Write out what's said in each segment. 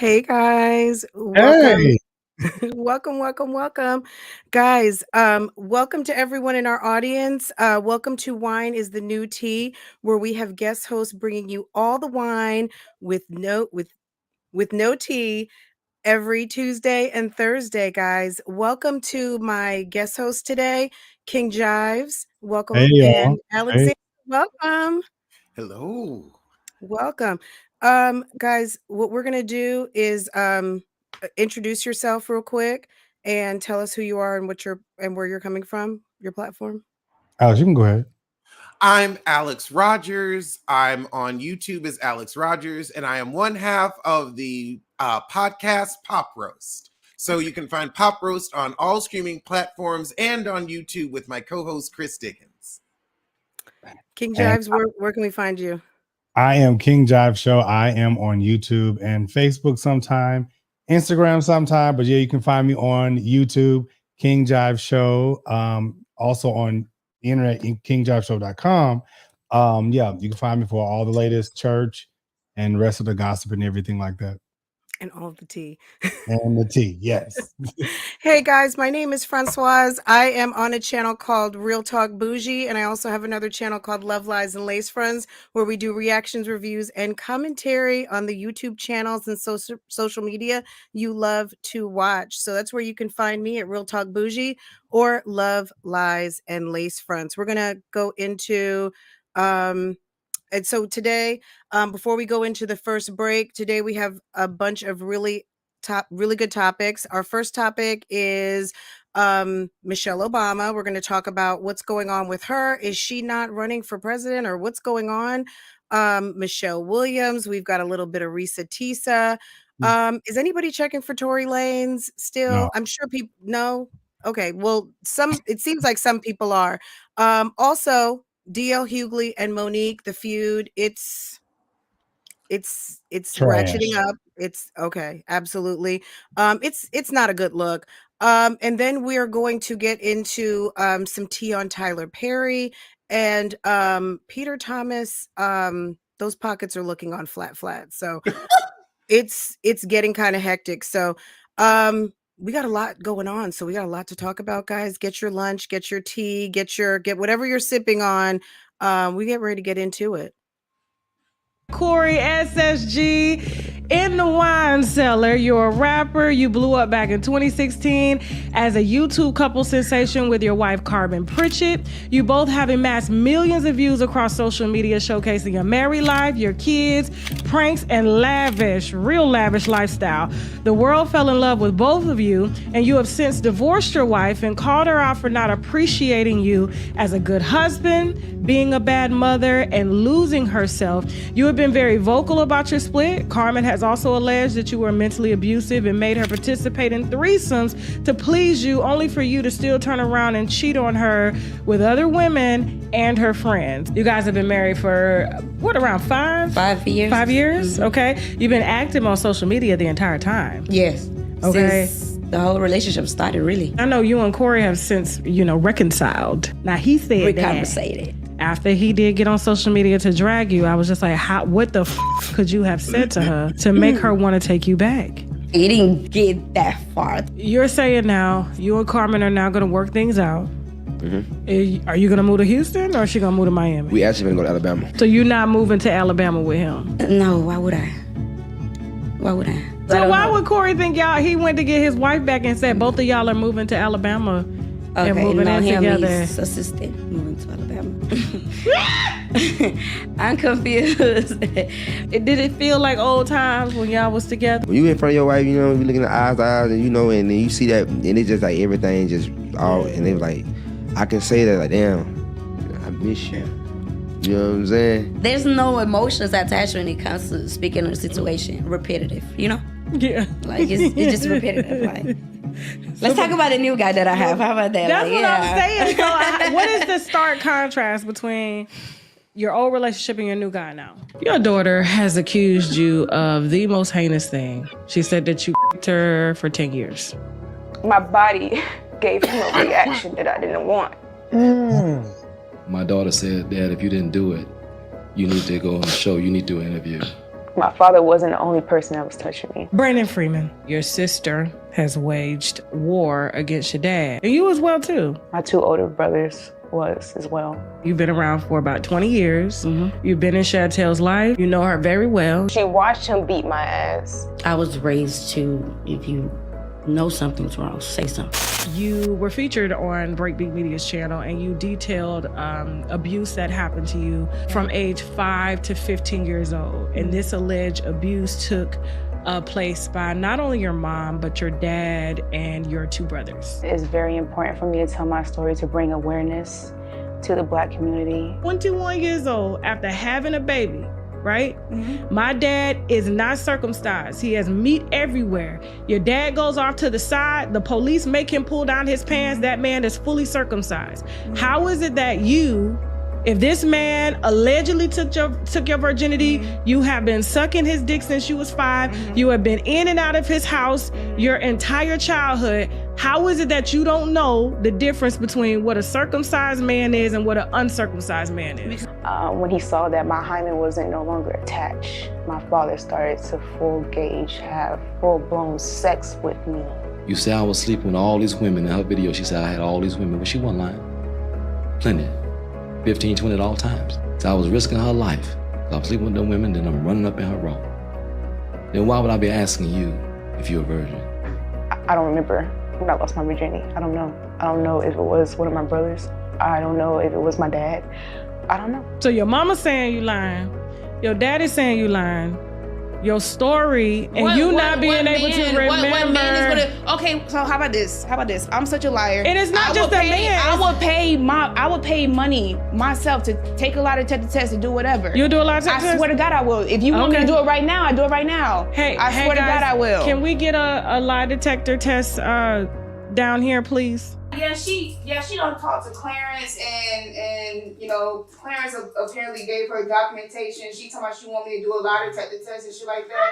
Hey guys, welcome. Hey, Welcome. Guys, welcome to everyone in our audience. Welcome to Wine is the New Tea, where we have guest hosts bringing you all the wine with no tea every Tuesday and Thursday, guys. Welcome to my guest host today, King Jives. hey, Welcome, y'all. and Hey, Alexander. Welcome. Hello. Welcome. Guys, what we're gonna do is introduce yourself real quick and tell us who you are and where you're coming from, your platform. Alex, you can go ahead. I'm Alex Rogers. I'm on YouTube as Alex Rogers, and I am one half of the podcast Pop Roast. So you can find Pop Roast on all streaming platforms and on YouTube with my co-host Chris Dickens. King And Jives, where can we find you? I am King Jive Show. I am on YouTube and Facebook sometime, Instagram sometime. But yeah, you can find me on YouTube, King Jive Show. Also on the internet, kingjiveshow.com. Yeah, you can find me for all the latest church and rest of the gossip and everything like that. And all of the tea. And the tea, yes. Hey guys, my name is Francoise. I am on a channel called Real Talk Bougie, and I also have another channel called Love Lies and Lace Friends, where we do reactions, reviews, and commentary on the YouTube channels and social media you love to watch. So that's where you can find me at Real Talk Bougie or Love Lies and Lace Friends. We're gonna go into and so today, before we go into the first break, today we have a bunch of really good topics. Our first topic is Michelle Obama. We're going to talk about what's going on with her. Is she not running for president, or what's going on? Michelle Williams. We've got a little bit of Reesa Teesa. Is anybody checking for Tory Lanez still? No. I'm sure people know. Okay, well, it seems like some people are. Also, DL Hughley and Monique, the feud, it's Trash. ratcheting up. It's okay, absolutely. It's not a good look. And then we are going to get into some tea on Tyler Perry and Peter Thomas. Those pockets are looking on flat. So it's getting kind of hectic. So we got a lot going on. So we got a lot to talk about, guys. Get your lunch, get your tea, get whatever you're sipping on. We get ready to get into it. Corey SSG in the wine cellar. You're a rapper. You blew up back in 2016 as a YouTube couple sensation with your wife Carbon Pritchett. You both have amassed millions of views across social media, showcasing your married life, your kids, pranks, and real lavish lifestyle. The world fell in love with both of you, and you have since divorced your wife and called her out for not appreciating you as a good husband, being a bad mother, and losing herself. You have been very vocal about your split. Carmen has also alleged that you were mentally abusive and made her participate in threesomes to please you, only for you to still turn around and cheat on her with other women and her friends. You guys have been married for, what, around 5 years? 5 years, okay. You've been active on social media the entire time. Yes. Okay. Since the whole relationship started, really. I know you and Corey have since, reconciled. Now, he said Reconversated. After he did get on social media to drag you, I was just like, what the could you have said to her to make her want to take you back? It didn't get that far. You're saying now, you and Carmen are now going to work things out. Mm-hmm. Are you going to move to Houston, or is she going to move to Miami? We actually going to go to Alabama. So you're not moving to Alabama with him? No, why would I? So why would Corey think he went to get his wife back and said both of y'all are moving to Alabama and moving in together? His assistant moving to Alabama. I'm confused. Did it feel like old times when y'all was together? When you in front of your wife, you looking at eyes to eyes, and and then you see that, and it's just like everything just all, and they like, I can say that, like, damn, I miss you. You know what I'm saying? There's no emotions attached when it comes to speaking of the situation. Repetitive, Yeah. Like it's just repetitive. Like, let's talk about the new guy that I have. How about that? That's like, what I'm saying. So what is the stark contrast between your old relationship and your new guy now? Your daughter has accused you of the most heinous thing. She said that you her for 10 years. My body gave him a reaction that I didn't want. My daughter said, Dad, if you didn't do it, you need to go on the show. You need to do an interview. My father wasn't the only person that was touching me. Brandon Freeman, your sister has waged war against your dad. And you as well, too. My 2 older brothers was as well. You've been around for about 20 years. You've been in Chantel's life. You know her very well. She watched him beat my ass. I was raised to, if you know something's wrong, say something. You were featured on Breakbeat Media's channel, and you detailed abuse that happened to you from age 5 to 15 years old. And this alleged abuse took place by not only your mom, but your dad and your 2 brothers. It's very important for me to tell my story to bring awareness to the Black community. 21 years old, after having a baby, right? My dad is not circumcised. He has meat everywhere. Your dad goes off to the side. The police make him pull down his pants. That man is fully circumcised. How is it that you, if this man allegedly took your virginity, you have been sucking his dick since you was 5, you have been in and out of his house your entire childhood, how is it that you don't know the difference between what a circumcised man is and what an uncircumcised man is? When he saw that my hymen wasn't no longer attached, my father started to have full-blown sex with me. You say I was sleeping with all these women. In her video, she said I had all these women, but she wasn't lying. Plenty. 15, 20 at all times. So I was risking her life. So I'm sleeping with them women, then I'm running up in her room. Then why would I be asking you if you're a virgin? I don't remember when I lost my virginity. I don't know. I don't know if it was one of my brothers. I don't know if it was my dad. I don't know. So your mama's saying you lying. Your daddy's saying you lying. Your story and you not being able to remember. What man is gonna? Okay, so how about this? I'm such a liar. And it's not just a man. I would pay money myself to take a lie detector test and do whatever. You'll do a lie detector test? I swear to God I will. If you want me to do it right now, I do it right now. Hey, I swear to God I will. Can we get a lie detector test down here, please? Yeah, she done talked to Clarence and you know, Clarence apparently gave her documentation. She told me she want me to do a lie detector test and shit like that.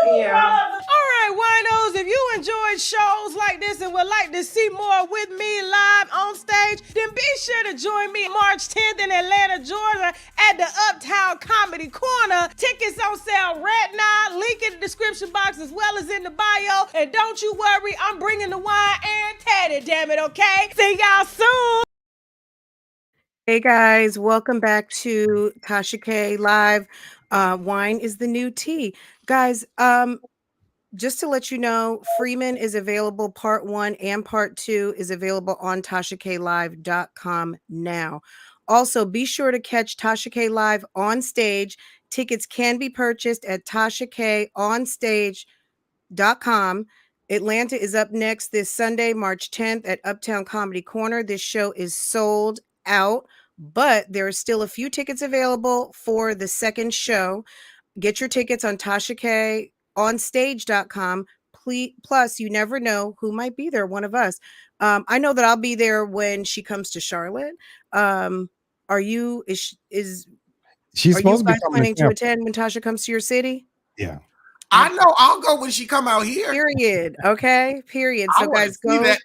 Yeah. All right, winos, if you enjoyed shows like this and would like to see more with me live on stage, then be sure to join me March 10th in Atlanta, Georgia at the Uptown Comedy Corner. Tickets on sale right now. Link in the description box as well as in the bio. And don't you worry, I'm bringing the wine and Teddy, damn it, okay? See y'all soon. Hey guys, welcome back to Tasha K Live. Wine is the new tea. Guys, just to let you know, Freeman is available. Part 1 and Part 2 is available on TashaKLive.com now. Also, be sure to catch Tasha K Live on stage. Tickets can be purchased at TashaKOnStage.com. Atlanta is up next this Sunday, March 10th at Uptown Comedy Corner. This show is sold out, but there are still a few tickets available for the second show. Get your tickets on TashaKOnStage.com. Plus, you never know who might be there, one of us. I know that I'll be there when she comes to Charlotte. Are you She's supposed to be planning to attend when Tasha comes to your city? Yeah. I know I'll go when she come out here. Period. Okay. Period. So guys, go.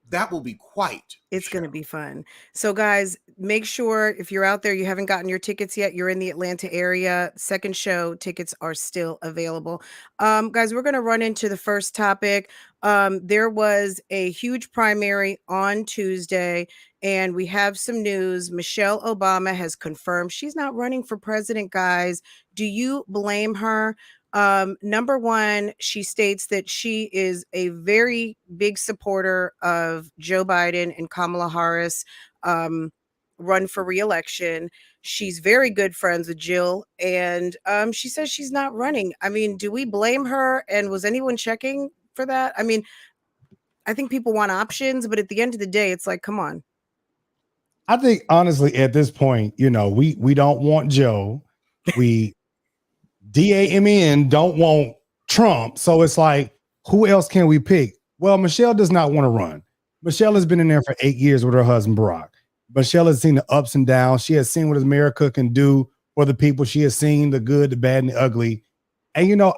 That will be quite. It's going to be fun. So guys, make sure if you're out there, you haven't gotten your tickets yet, you're in the Atlanta area, second show, tickets are still available. Guys, we're going to run into the first topic. There was a huge primary on Tuesday, and we have some news. Michelle Obama has confirmed she's not running for president, guys. Do you blame her? Number one, she states that she is a very big supporter of Joe Biden and Kamala Harris run for re-election. She's very good friends with Jill, and she says she's not running. I mean, do we blame her? And was anyone checking for that? I mean, I think people want options, but at the end of the day, it's like, come on. I think honestly, at this point, you know, we don't want Joe. We DAMN don't want Trump. So it's like, who else can we pick? Well, Michelle does not want to run. Michelle has been in there for 8 years with her husband, Barack. Michelle has seen the ups and downs. She has seen what America can do for the people. She has seen the good, the bad, and the ugly. And, you know,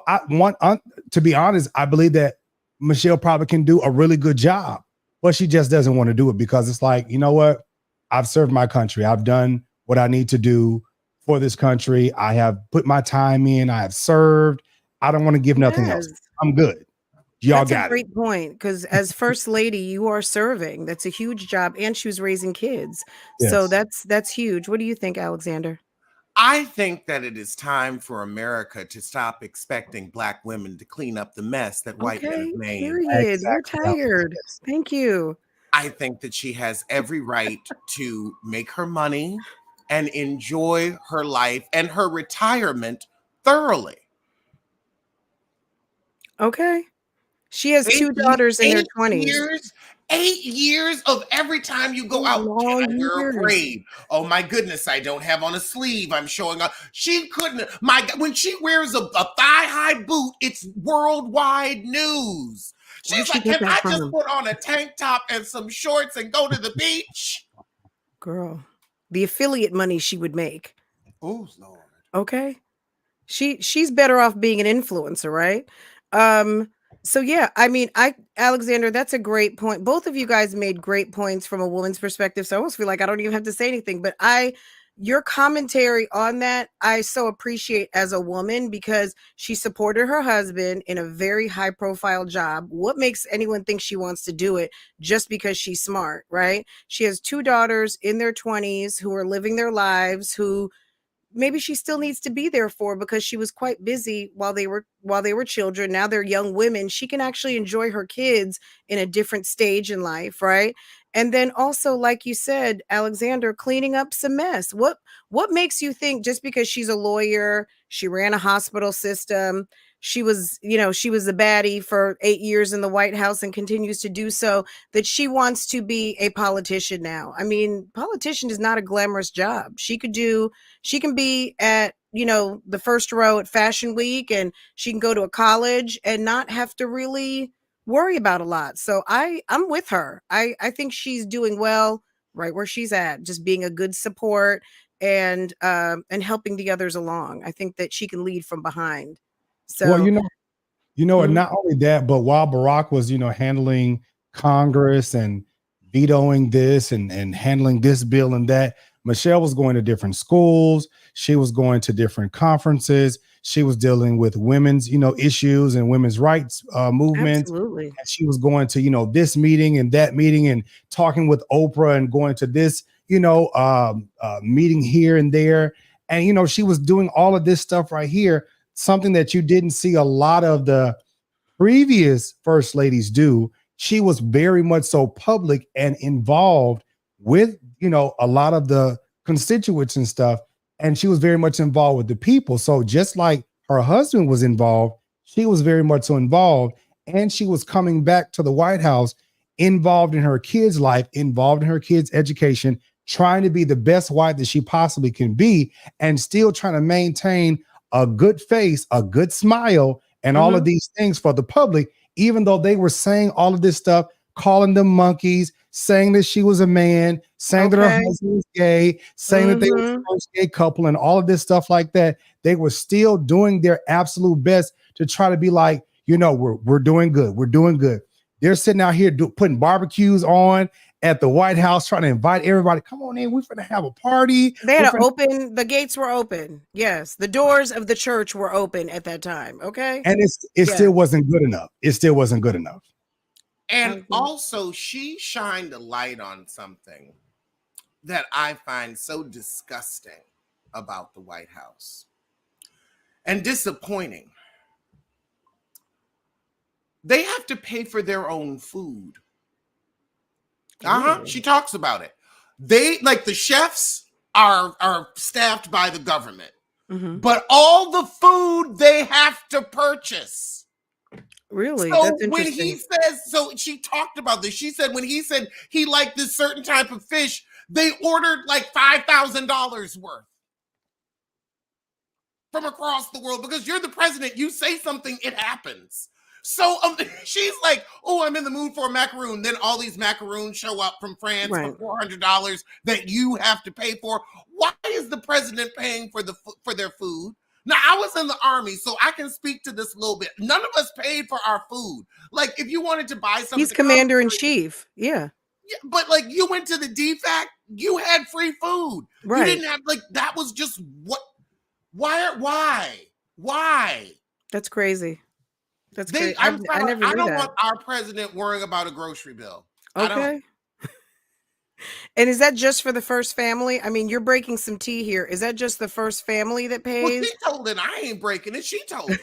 to be honest, I believe that Michelle probably can do a really good job, but she just doesn't want to do it because it's like, you know what? I've served my country. I've done what I need to do for this country. I have put my time in. I have served. I don't want to give nothing else. I'm good. Y'all That's a got it. great point, because as first lady, you are serving. That's a huge job, and she was raising kids. So Yes. that's huge. What do you think, Alexander? I think that it is time for America to stop expecting Black women to clean up the mess that white men Okay, have made. period. We're Exactly. tired. Thank you. I think that she has every right to make her money and enjoy her life and her retirement thoroughly. Okay. She has two daughters in their 20s. 8 years of every time you go 8 out, long can I wear a years. braid? Oh my goodness, I don't have on a sleeve. I'm showing up. She couldn't. When she wears a thigh-high boot, it's worldwide news. Where'd She's she like, get can that I just from? put on a tank top and some shorts and go to the beach? Girl, the affiliate money she would make. Oh Lord. Okay. She's better off being an influencer, right? So yeah, I mean, Alexander, that's a great point. Both of you guys made great points from a woman's perspective. So I almost feel like I don't even have to say anything, but your commentary on that, I so appreciate as a woman, because she supported her husband in a very high profile job. What makes anyone think she wants to do it just because she's smart, right? She has two daughters in their 20s who are living their lives, who maybe she still needs to be there for, because she was quite busy while they were children. Now they're young women. She can actually enjoy her kids in a different stage in life, right? And then also, like you said, Alexander, cleaning up some mess. What makes you think just because she's a lawyer, she ran a hospital system, she was a baddie for 8 years in the White House and continues to do so, that she wants to be a politician now? I mean, politician is not a glamorous job. She can be at, the first row at Fashion Week, and she can go to a college and not have to really worry about a lot. So I'm with her. I think she's doing well right where she's at, just being a good support and helping the others along. I think that she can lead from behind. Well, So and not only that, but while Barack was, handling Congress and vetoing this and handling this bill and that, Michelle was going to different schools. She was going to different conferences. She was dealing with women's, issues and women's rights movements. absolutely. And she was going to, this meeting and that meeting and talking with Oprah and going to this, meeting here and there. And, she was doing all of this stuff right here, something that you didn't see a lot of the previous first ladies do. She was very much so public and involved with, a lot of the constituents and stuff. And she was very much involved with the people. So just like her husband was involved, she was very much so involved. And she was coming back to the White House, involved in her kids' life, involved in her kids' education, trying to be the best wife that she possibly can be, and still trying to maintain a good face, a good smile, and all of these things for the public, even though they were saying all of this stuff, calling them monkeys, saying that she was a man, saying that her husband was gay, saying that they were the first gay couple, and all of this stuff like that. They were still doing their absolute best to try to be like, we're doing good. We're doing good. They're sitting out here putting barbecues on at the White House, trying to invite everybody. Come on in. We're going to have a party. They had the gates were open. Yes. The doors of the church were open at that time. Okay. And it still wasn't good enough. It still wasn't good enough. And also, she shined a light on something that I find so disgusting about the White House and disappointing. They have to pay for their own food. She talks about it. They, like, the chefs are staffed by the government, but all the food they have to purchase. Really? So That's when interesting. he says, so she talked about this. She said when he said he liked this certain type of fish, they ordered like $5,000 worth from across the world, because you're the president. You say something, it happens. So she's like, oh, I'm in the mood for a macaroon. Then all these macaroons show up from France for $400 that you have to pay for. Why is the president paying for their food? Now, I was in the Army, so I can speak to this a little bit. None of us paid for our food. Like, if you wanted to buy something. He's commander in chief. Yeah. But like, you went to the DFAC, you had free food. Right. You didn't have like that was just what why? That's crazy. That's crazy. I'm I sorry, never I knew don't that. want our president worrying about a grocery bill. I don't. Okay. And is that just for the first family? I mean, you're breaking some tea here. Is that just the first family that Well, pays? she told it. I ain't breaking it. She told it.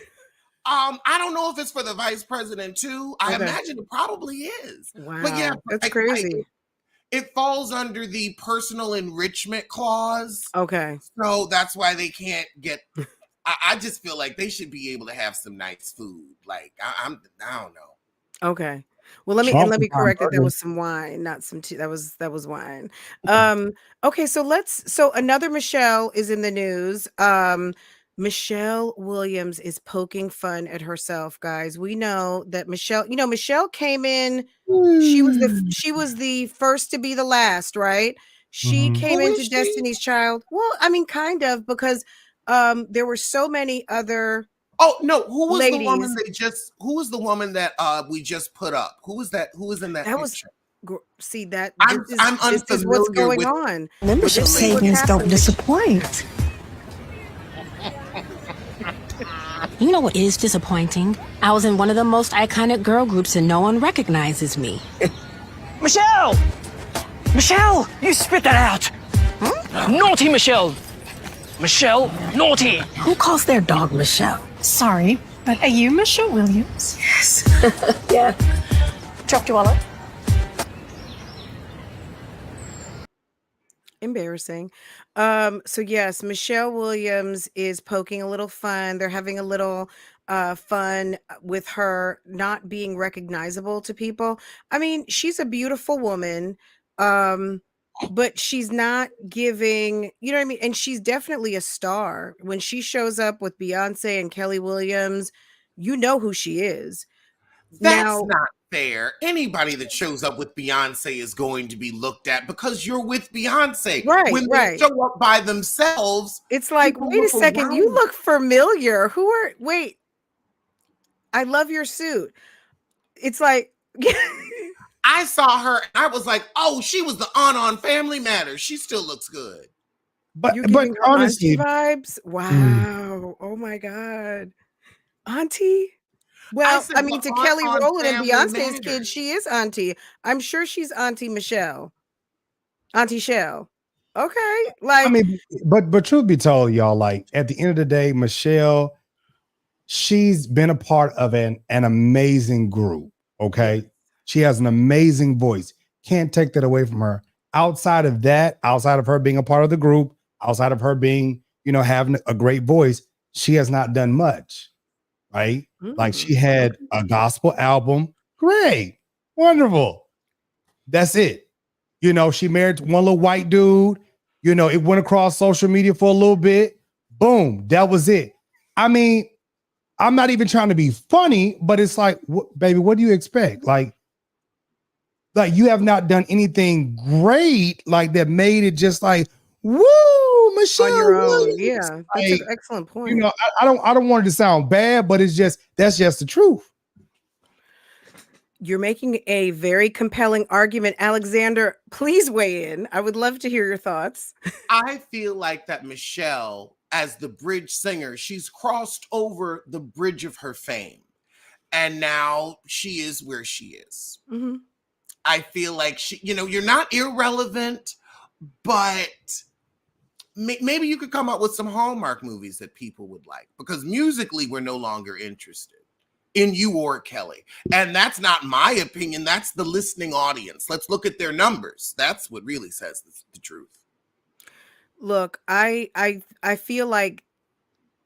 I don't know if it's for the vice president too. I Okay. imagine it probably is. Wow. But yeah, That's crazy. it falls under the personal enrichment clause. Okay. So that's why they can't get. I just feel like they should be able to have some nice food. Like I don't know. Okay. Well, let me correct that. There was some wine, not some tea. That was wine. Okay, so another Michelle is in the news. Michelle Williams is poking fun at herself, guys. We know that Michelle came in, she was the first to be the last, right? She came Who into is she? Destiny's Child. Well, I mean, kind of, because there were so many other Oh no! Who was the woman ladies. Who was the woman that we just put up? Who was that? Who was in that picture? See that I'm this is what's unfamiliar going with on. Membership This is what's savings don't happening. disappoint. You know what is disappointing? I was in one of the most iconic girl groups and no one recognizes me. Michelle! Michelle! You spit that out! Naughty Michelle! Michelle, naughty! Who calls their dog Michelle? Sorry, but are you Michelle Williams? Yes. Yeah. Dropped your wallet. Embarrassing. So yes, Michelle Williams is poking a little fun. They're having a little fun with her not being recognizable to people. I mean, she's a beautiful woman. But she's not giving, you know what I mean? And she's definitely a star. When she shows up with Beyonce and Kelly Williams, you know who she is. That's not fair. Anybody that shows up with Beyonce is going to be looked at because you're with Beyonce. Right, when they show up by themselves, it's like, wait a second, you look familiar. Wait, I love your suit. It's like I saw her and I was like, oh, she was the aunt on Family Matters. She still looks good. But you're giving her honestly, auntie vibes. Wow. Oh my God. Auntie? Well, I mean, to Kelly Rowland and Beyonce's kid, she is auntie. I'm sure she's Auntie Michelle. Auntie Shell. Okay. Like, I mean, but truth be told, y'all, like at the end of the day, Michelle, she's been a part of an amazing group. Okay. She has an amazing voice. Can't take that away from her. Outside of that, outside of her being a part of the group, outside of her being, having a great voice, she has not done much. Right? Like she had a gospel album. Great. Wonderful. That's it. She married one little white dude. It went across social media for a little bit. Boom. That was it. I mean, I'm not even trying to be funny, but it's like, baby, what do you expect? Like you have not done anything great like that made it just like, woo, Michelle. On your own. Williams. Yeah. That's an excellent point. I don't want it to sound bad, but that's just the truth. You're making a very compelling argument. Alexander, please weigh in. I would love to hear your thoughts. I feel like that Michelle, as the bridge singer, she's crossed over the bridge of her fame. And now she is where she is. Mm-hmm. I feel like you're not irrelevant, but maybe you could come up with some Hallmark movies that people would like, because musically we're no longer interested in you or Kelly. And that's not my opinion. That's the listening audience. Let's look at their numbers. That's what really says the truth. Look, I feel like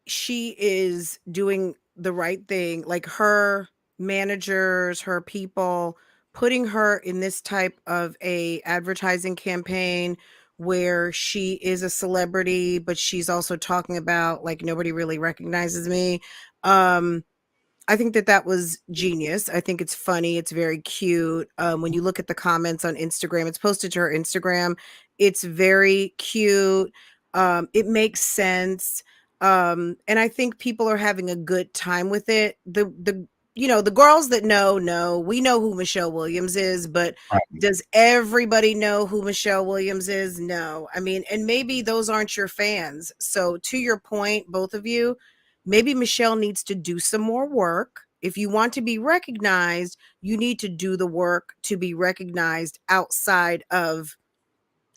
she is doing the right thing. Like her managers, her people, putting her in this type of a advertising campaign where she is a celebrity, but she's also talking about like, nobody really recognizes me. I think that was genius. I think it's funny. It's very cute. When you look at the comments on Instagram, it's posted to her Instagram. It's very cute. It makes sense. And I think people are having a good time with it. The you know, the girls that know, we know who Michelle Williams is, but Right. does everybody know who Michelle Williams is? No. I mean, and maybe those aren't your fans. So to your point, both of you, maybe Michelle needs to do some more work. If you want to be recognized, you need to do the work to be recognized outside of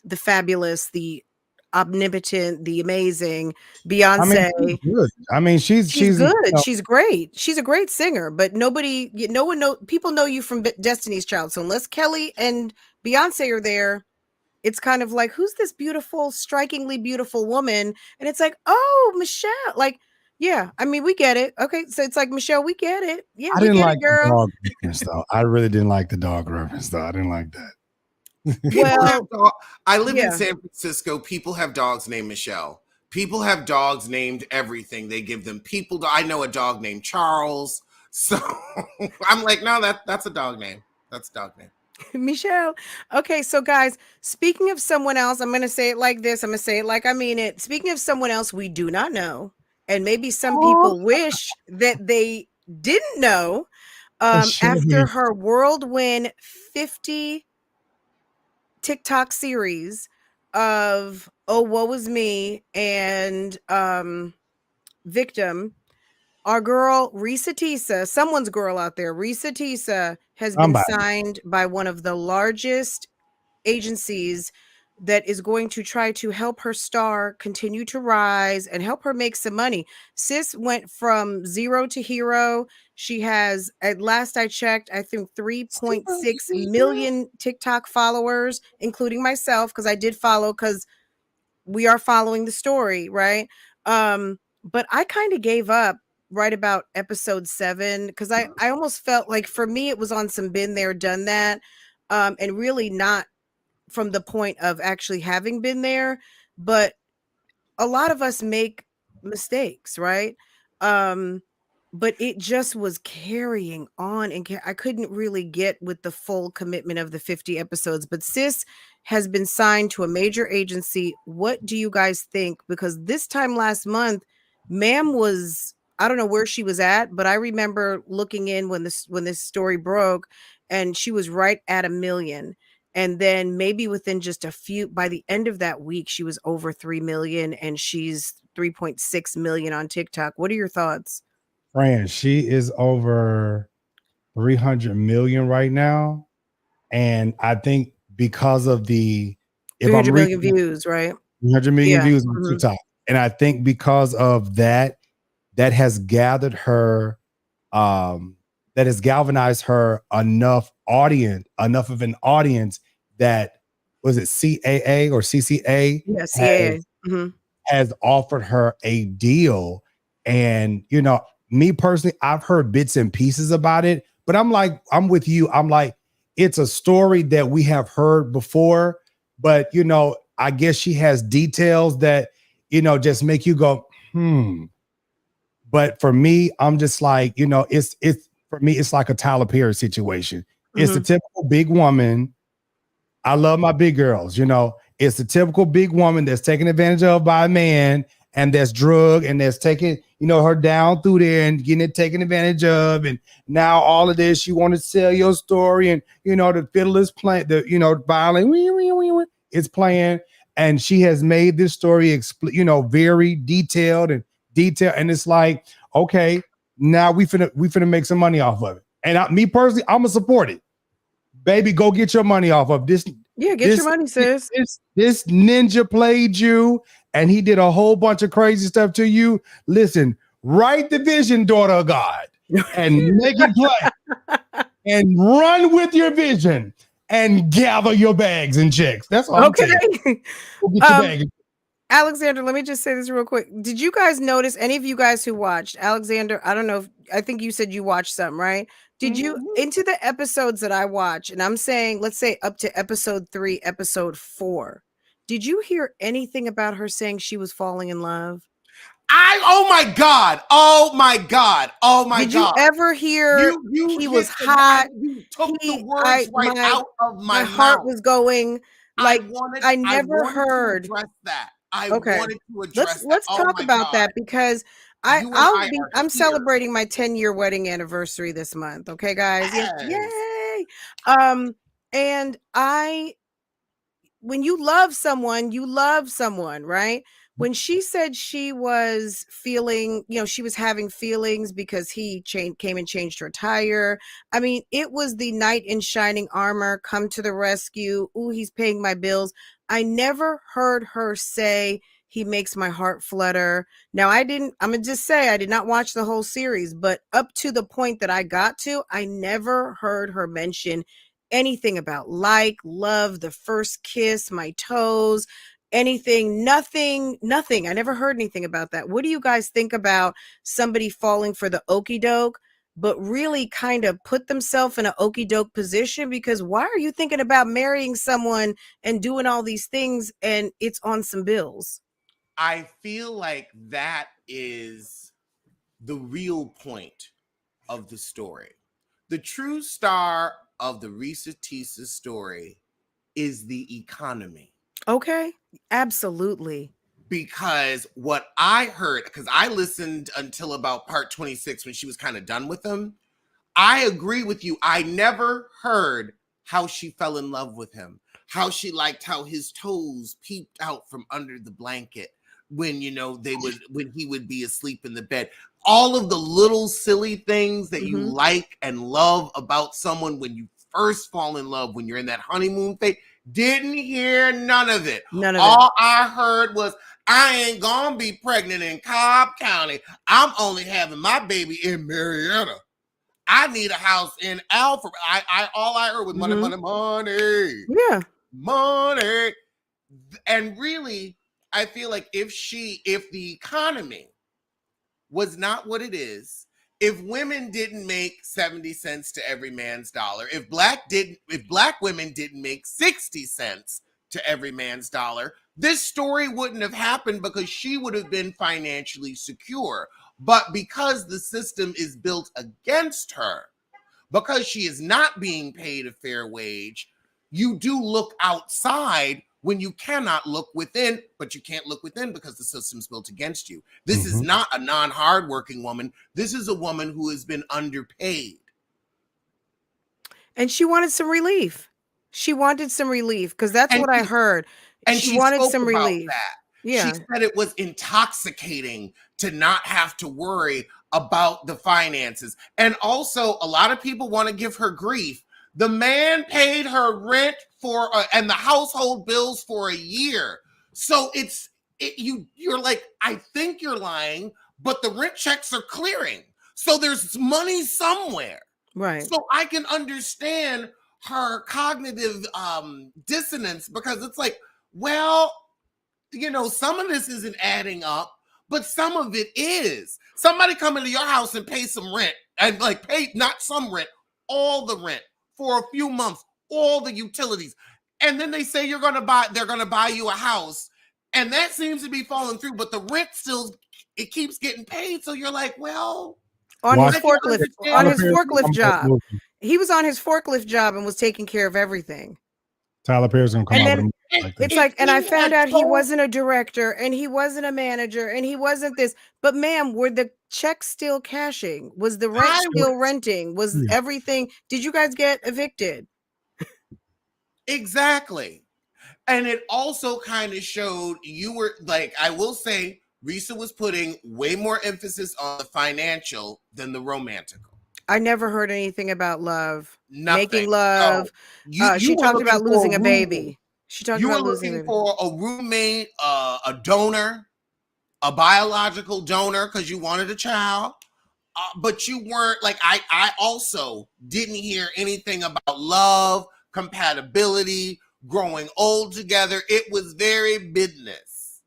the fabulous, the omnipotent, the amazing I mean, Beyonce. she's good. I mean, she's good. you know, She's great. She's a great singer, but no one know, people know you from Destiny's Child. So unless Kelly and Beyonce are there, it's kind of like, who's this beautiful, strikingly beautiful woman? And it's like, oh, Michelle. Like, yeah, I mean, we get it. Okay, so it's like, Michelle, we get it. Yeah, I we didn't get like it, the girl. dog reference though. I really didn't like the dog reference though. I didn't like that. I live in yeah. San Francisco. People have dogs named Michelle. People have dogs named everything. They give them people. I know a dog named Charles. So I'm like, no, that's a dog name. That's a dog name. Michelle. Okay, so guys, speaking of someone else, I'm going to say it like this. I'm going to say it like I mean it. Speaking of someone else we do not know, and maybe some people wish that they didn't know, after her whirlwind 50 TikTok series of "Oh, woe was me" and "Victim," our girl Reesa Teesa, someone's girl out there, Reesa Teesa, has been signed by one of the largest agencies that is going to try to help her star continue to rise and help her make some money. Sis went from zero to hero. She has, at last I checked, I think 3.6 million TikTok followers, including myself, because I did follow, because we are following the story, right? But I kind of gave up right about episode 7, because I almost felt like, for me, it was on some been there, done that, and really not from the point of actually having been there. But a lot of us make mistakes, right? But it just was carrying on, and I couldn't really get with the full commitment of the 50 episodes. But sis has been signed to a major agency. What do you guys think? Because this time last month, ma'am was, I don't know where she was at, but I remember looking in when this story broke, and she was right at 1 million. And then maybe within just a few, by the end of that week, she was over 3 million, and she's 3.6 million on TikTok. What are your thoughts? Fran, she is over 300 million right now. And I think because of the, if 300 I'm million views, right? 300 million Yeah. views on TikTok. And I think because of that, that has gathered her, that has galvanized her enough of an audience that, was it CAA or CCA? Yes, yeah. Has offered her a deal. And, you know, me personally, I've heard bits and pieces about it, but I'm like, I'm with you. I'm like, it's a story that we have heard before, but, you know, I guess she has details that, you know, just make you go, But for me, I'm just like, you know, it's for me, it's like a Tyler Perry situation. It's the typical big woman. I love my big girls, you know. It's the typical big woman that's taken advantage of by a man, and that's drugged, and that's taking, you know, her down through there and getting it taken advantage of. And now all of this, you want to sell your story, and, you know, the fiddle is playing, the, you know, violin is playing. And she has made this story, you know, very detailed. And it's like, okay, now we finna make some money off of it. And me personally, I'm gonna support it. Baby, go get your money off of this. Yeah, get your money, sis. This ninja played you, and he did a whole bunch of crazy stuff to you. Listen, write the vision, daughter of God, and make it play, and run with your vision, and gather your bags and checks. That's all. Okay. Go get your bag. Alexander, let me just say this real quick. Did you guys notice, any of you guys who watched, Alexander, I don't know, I think you said you watched some, right? Did you, into the episodes that I watch, and I'm saying, let's say up to episode 3, episode 4, did you hear anything about her saying she was falling in love? Oh my God. Did you ever hear he was hot? You took the words out of my mouth. Heart was going, like, I never wanted heard. to address that. Okay. Wanted to address Let's that. talk about that, because I'm celebrating my 10-year wedding anniversary this month. Okay, guys. Yes. Yay. And when you love someone, right? When she said she was feeling, she was having feelings because he came and changed her tire. I mean, it was the knight in shining armor, come to the rescue. Ooh, he's paying my bills. I never heard her say he makes my heart flutter. Now, I'm going to just say I did not watch the whole series, but up to the point that I got to, I never heard her mention anything about love, the first kiss, my toes, anything, nothing. I never heard anything about that. What do you guys think about somebody falling for the okie doke, but really kind of put themselves in an okie doke position? Because why are you thinking about marrying someone and doing all these things and it's on some bills? I feel like that is the real point of the story. The true star of the Reesa Teesa story is the economy. Okay, absolutely. Because what I heard, because I listened until about part 26 when she was kind of done with them, I agree with you. I never heard how she fell in love with him, how she liked how his toes peeped out from under the blanket when when he would be asleep in the bed. All of the little silly things that you like and love about someone when you first fall in love, when you're in that honeymoon phase. Didn't hear none of it. All I heard was, I ain't gonna be pregnant in Cobb County. I'm only having my baby in Marietta. I need a house in Alfred. All I heard was money, money, money. Yeah. Money. And really, I feel like if the economy was not what it is, if women didn't make 70 cents to every man's dollar, if black women didn't make 60 cents to every man's dollar, this story wouldn't have happened because she would have been financially secure. But because the system is built against her, because she is not being paid a fair wage, you do look outside when you cannot look within, but you can't look within because the system's built against you. This is not a non-hardworking woman. This is a woman who has been underpaid. And she wanted some relief. Because that's what I heard. And she wanted some relief. Yeah. She said it was intoxicating to not have to worry about the finances. And also, a lot of people want to give her grief. The man paid her rent and the household bills for a year. So you're like, I think you're lying, but the rent checks are clearing. So there's money somewhere. Right. So I can understand her cognitive dissonance, because it's like, well, some of this isn't adding up, but some of it is. Somebody come into your house and pay some rent, and pay not some rent, all the rent for a few months, all the utilities. And then they say they're going to buy you a house. And that seems to be falling through, but the rent it keeps getting paid. So you're like, well, on his forklift job. He was on his forklift job and was taking care of everything. Tyler Perry's gonna come out. It's like, and I found out he wasn't a director and he wasn't a manager and he wasn't this. But ma'am, were the checks still cashing? Was the rent still renting? Was everything? Did you guys get evicted? Exactly. And it also kind of showed you were like, I will say, Reesa was putting way more emphasis on the financial than the romantical. I never heard anything about love. Nothing. Making love. She talked about losing a baby. You were looking for a roommate, a donor, a biological donor, because you wanted a child. But you weren't like, I also didn't hear anything about love, compatibility, growing old together. It was very business.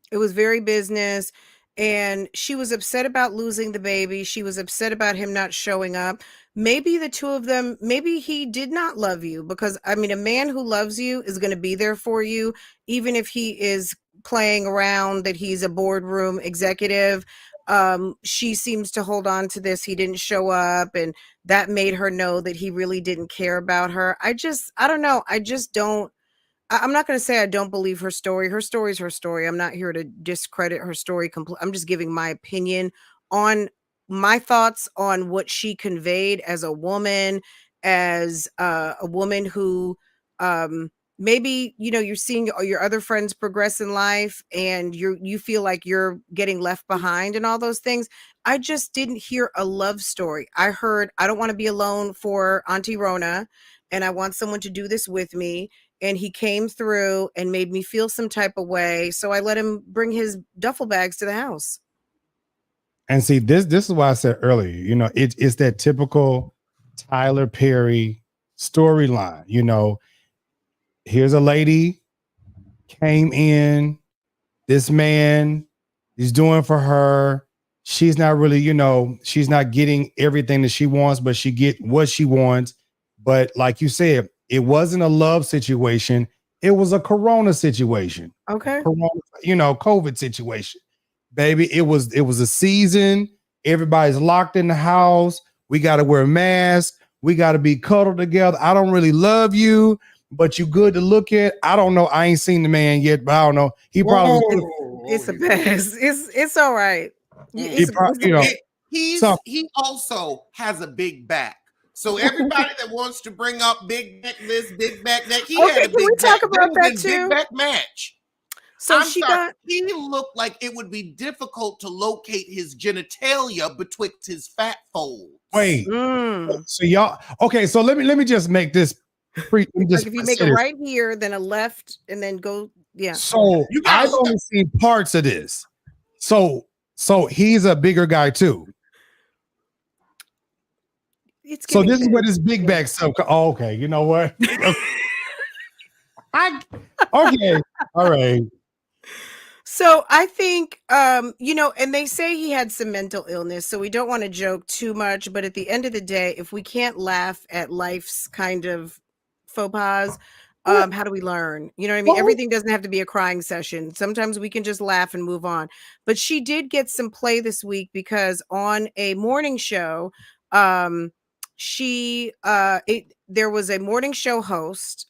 And she was upset about losing the baby. She was upset about him not showing up. Maybe the two of them, maybe he did not love you, because I mean, a man who loves you is going to be there for you, even if he is playing around that he's a boardroom executive. She seems to hold on to this. He didn't show up, and that made her know that he really didn't care about her. I don't know. I'm not going to say I don't believe her story. Her story is her story. I'm not here to discredit her story. I'm just giving my opinion on my thoughts on what she conveyed as a woman, as a woman who maybe, you know, you're seeing your other friends progress in life and you feel like you're getting left behind and all those things. I just didn't hear a love story. I heard, I don't want to be alone for Auntie Rona, and I want someone to do this with me. And he came through and made me feel some type of way. So I let him bring his duffel bags to the house. And see, this is why I said earlier, you know, it's that typical Tyler Perry storyline. You know, here's a lady came in, this man is doing for her. She's not really, you know, she's not getting everything that she wants, but she get what she wants. But like you said, it wasn't a love situation. It was a Corona situation. Okay. Corona, you know, COVID situation. Baby, it was a season. Everybody's locked in the house. We got to wear masks. We got to be cuddled together. I don't really love you, but you good to look at. I don't know. I ain't seen the man yet, but I don't know. He probably it's the best. It's all right. He also has a big back. So everybody that wants to bring up big back this, big back that, he had a big back. Can we talk about that too? Big back match. So he looked like it would be difficult to locate his genitalia betwixt his fat folds. Wait. So y'all, okay, so let me just make this like if you make it right here, then a left, and then go, yeah. So I've only seen parts of this. So he's a bigger guy too. So this is what his big back stuff. Oh, okay, you know what? Okay, all right. So I think, you know, and they say he had some mental illness, so we don't want to joke too much. But at the end of the day, if we can't laugh at life's kind of faux pas, how do we learn? You know what I mean? Everything doesn't have to be a crying session. Sometimes we can just laugh and move on. But she did get some play this week because on a morning show, there was a morning show host.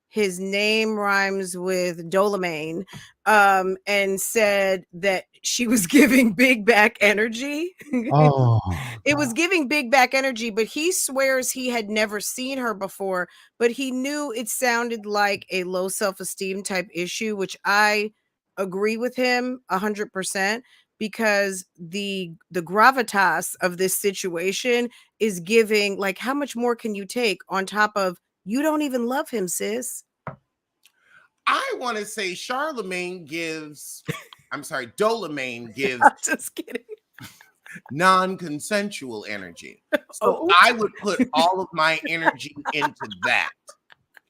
His name rhymes with Dolomane, and said that she was giving big back energy. Oh, it was giving big back energy, but he swears he had never seen her before, but he knew it sounded like a low self-esteem type issue, which I agree with him 100%, because the gravitas of this situation is giving, like, how much more can you take on top of, you don't even love him, sis. I want to say Dolomane gives just kidding, non-consensual energy. So I would put all of my energy into that.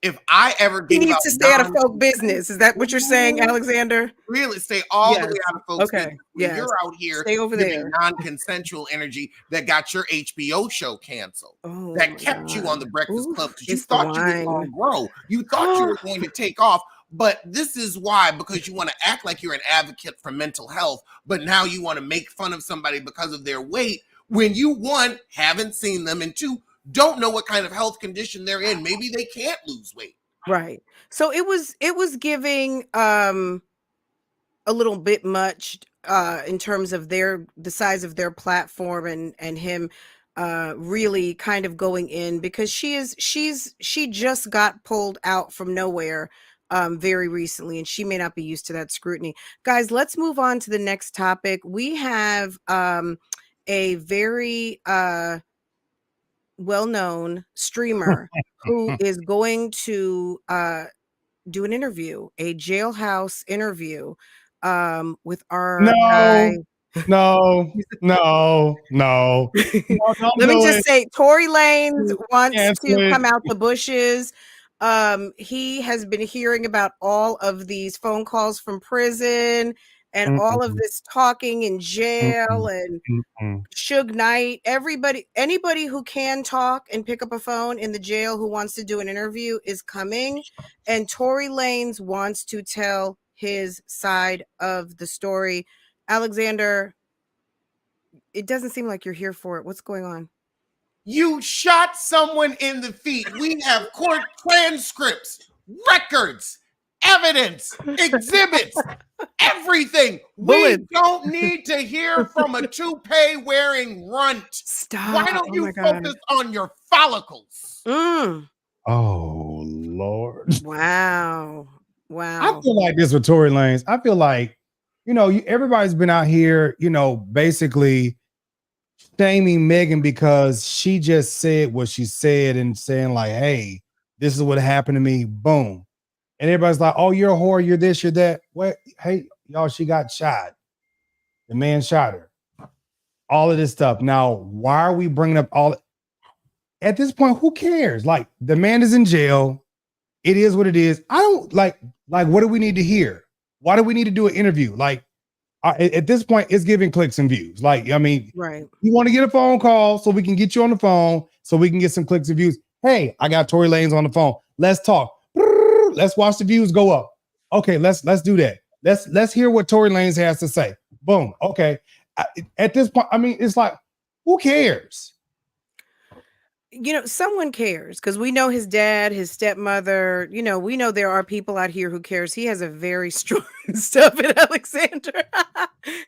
If I ever get, he needs to stay out of folk business. Is that what you're saying, Alexander? Really, stay all the way out of folks' business. Yes. You're out here stay over giving there. non-consensual energy that got your HBO show canceled. That kept you on the Breakfast Club because you thought you were going to grow. You thought you were going to take off. But this is why, because you want to act like you're an advocate for mental health, but now you want to make fun of somebody because of their weight when you, one, haven't seen them, and two, don't know what kind of health condition they're in. Maybe they can't lose weight. Right. So it was giving a little bit much in terms of the size of their platform and him really kind of going in, because she just got pulled out from nowhere very recently, and she may not be used to that scrutiny. Guys, let's move on to the next topic. We have a very well-known streamer who is going to do an interview, a jailhouse interview with our guy. No. Let me just say, Tory Lanez wants to come out the bushes. He has been hearing about all of these phone calls from prison and all of this talking in jail and Suge Knight. Anybody who can talk and pick up a phone in the jail who wants to do an interview is coming. And Tory Lanez wants to tell his side of the story. Alexander, it doesn't seem like you're here for it. What's going on? You shot someone in the feet. We have court transcripts, records, evidence, exhibits, everything. Bullets. We don't need to hear from a toupee wearing runt. Stop. Why don't Oh you my God. focus on your follicles? Mm. Oh Lord. Wow. I Wow. feel like this with Tory Lanez. I feel like, everybody's been out here, basically shaming Megan because she just said what she said and saying like, hey, this is what happened to me. Boom. And everybody's like, oh, you're a whore, you're this, you're that. What? Hey, y'all, she got shot. The man shot her. All of this stuff. Now, why are we bringing up all? At this point, who cares? Like, the man is in jail. It is what it is. I don't like, what do we need to hear? Why do we need to do an interview? Like, at this point, it's giving clicks and views. Like, I mean, Right. you want to get a phone call so we can get you on the phone so we can get some clicks and views. Hey, I got Tory Lanez on the phone. Let's talk. Let's watch the views go up. Okay, let's do that. Let's hear what Tory Lanez has to say. Boom. Okay. At this point, I mean, it's like, who cares? Someone cares because we know his dad, his stepmother, we know there are people out here who cares. He has a very strong stuff in Alexander.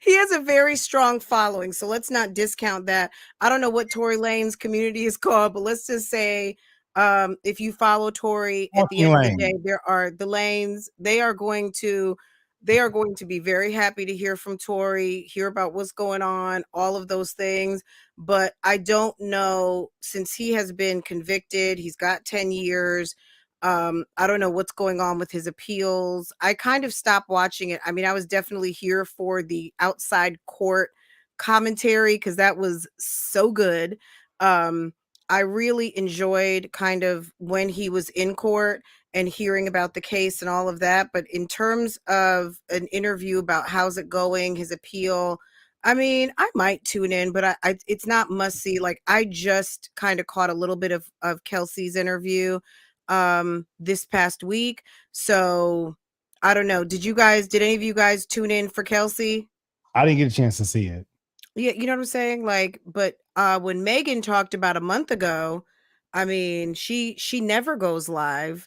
He has a very strong following. So let's not discount that. I don't know what Tory Lanez community is called, but let's just say if you follow Tory at the end of the day, there are the Lanes. They are going to be very happy to hear from Tory, hear about what's going on, all of those things. But I don't know, since he has been convicted, he's got 10 years. I don't know what's going on with his appeals. I kind of stopped watching it. I mean, I was definitely here for the outside court commentary because that was so good. I really enjoyed kind of when he was in court and hearing about the case and all of that. But in terms of an interview about how's it going, his appeal, I mean, I might tune in, but it's not must see. Like, I just kind of caught a little bit of Kelsey's interview this past week. So I don't know. Did any of you guys tune in for Kelsey? I didn't get a chance to see it. Yeah, you know what I'm saying? Like, but when Megan talked about a month ago, I mean, she never goes live.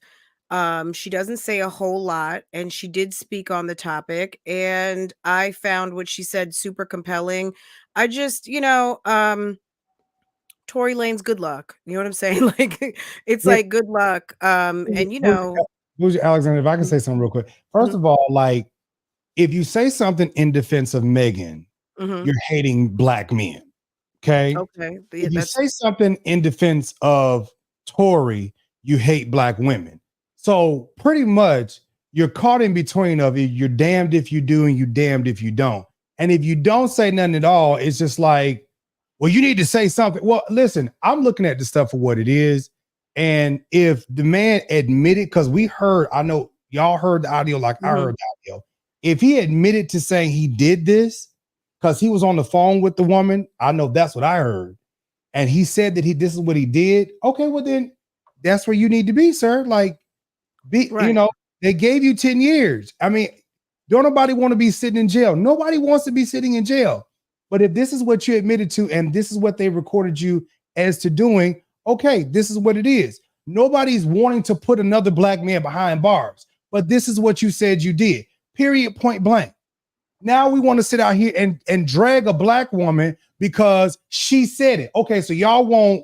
She doesn't say a whole lot, and she did speak on the topic, and I found what she said super compelling. I just, Tory Lanez, good luck. You know what I'm saying? Like, it's Yeah. like good luck. And Alexander, if I can say something real quick. First of all, like, if you say something in defense of Megan, you're hating black men. Okay. Okay. If you say something in defense of Tory, you hate black women. So pretty much you're caught in between of it. You're damned if you do and you damned if you don't. And if you don't say nothing at all, it's just like, well, you need to say something. Well, listen, I'm looking at the stuff for what it is. And if the man admitted, because I know y'all heard the audio like I heard the audio. If he admitted to saying he did this, because he was on the phone with the woman, I know that's what I heard. And he said that this is what he did. Okay, well then that's where you need to be, sir. Like, they gave you 10 years. I mean, don't nobody want to be sitting in jail. Nobody wants to be sitting in jail. But if this is what you admitted to, and this is what they recorded you as to doing, okay, this is what it is. Nobody's wanting to put another black man behind bars, but this is what you said you did. Period, point blank. Now we want to sit out here and drag a black woman because she said it. Okay, so y'all want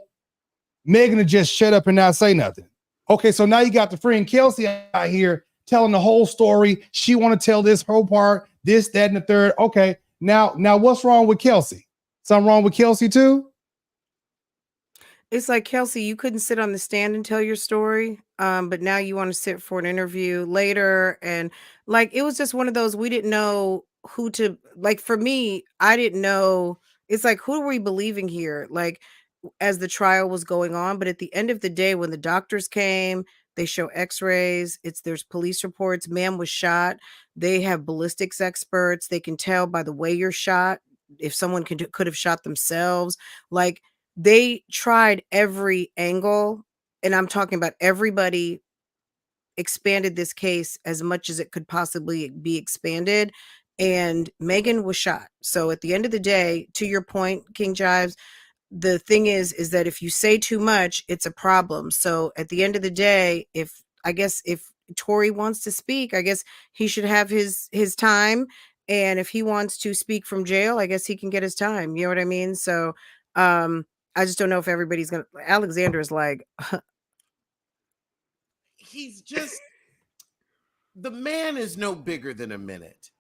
Megan to just shut up and not say nothing. Okay, so now you got the friend Kelsey out here telling the whole story. She want to tell this whole part, this, that, and the third. Okay, now what's wrong with Kelsey? Something wrong with Kelsey too? It's like, Kelsey, you couldn't sit on the stand and tell your story, but now you want to sit for an interview later. And like, it was just one of those, we didn't know who to, like, for me, I didn't know. It's like, who are we believing here? Like, as the trial was going on. But at the end of the day, when the doctors came, they show x-rays, there's police reports, man was shot. They have ballistics experts. They can tell by the way you're shot if someone could have shot themselves. Like, they tried every angle, and I'm talking about everybody expanded this case as much as it could possibly be expanded, and Megan was shot. So at the end of the day, to your point, King Jives, the thing is that if you say too much, it's a problem. So at the end of the day, if Tory wants to speak, I guess he should have his time. And if he wants to speak from jail, I guess he can get his time. You know what I mean? So I just don't know if everybody's gonna. Alexander is like, he's just, the man is no bigger than a minute.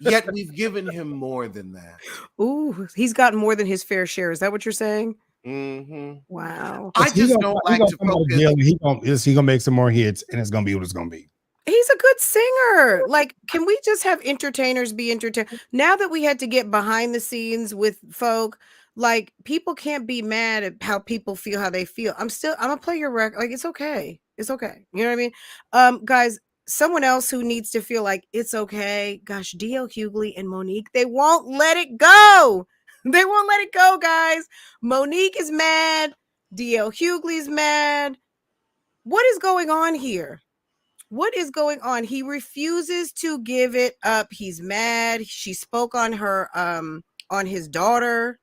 Yet we've given him more than that. ooh, he's gotten more than his fair share. Is that what you're saying? Mm-hmm. Wow. I just don't like to focus. He gonna make some more hits, and it's gonna be what it's gonna be. He's a good singer. Like, can we just have entertainers be entertained? Now that we had to get behind the scenes with folk, like, people can't be mad at how people feel, how they feel. I'm gonna play your record. Like, it's okay. It's okay. You know what I mean? Guys, someone else who needs to feel like it's okay. Gosh, D.L. Hughley and Monique, they won't let it go. They won't let it go, guys. Monique is mad. D.L. Hughley's mad. What is going on here? What is going on? He refuses to give it up. He's mad. She spoke on her, on his daughter.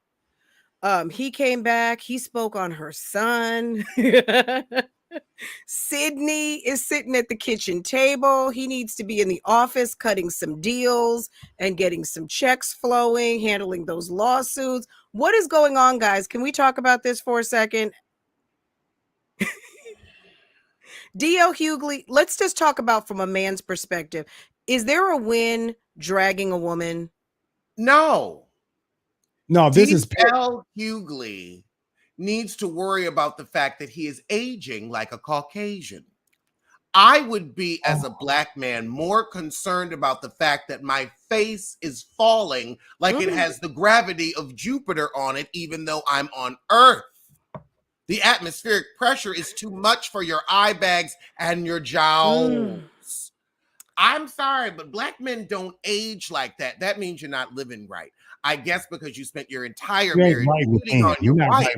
He came back. He spoke on her son. Sydney is sitting at the kitchen table. He needs to be in the office cutting some deals and getting some checks flowing, handling those lawsuits. What is going on, guys? Can we talk about this for a second? D.L. Hughley, let's just talk about from a man's perspective. Is there a win dragging a woman? No. No, this is D.L. Hughley needs to worry about the fact that he is aging like a Caucasian. I would be, as a black man, more concerned about the fact that my face is falling like it has the gravity of Jupiter on it, even though I'm on Earth. The atmospheric pressure is too much for your eye bags and your jowls. I'm sorry, but black men don't age like that. That means you're not living right. I guess because you spent your entire marriage cheating on your wife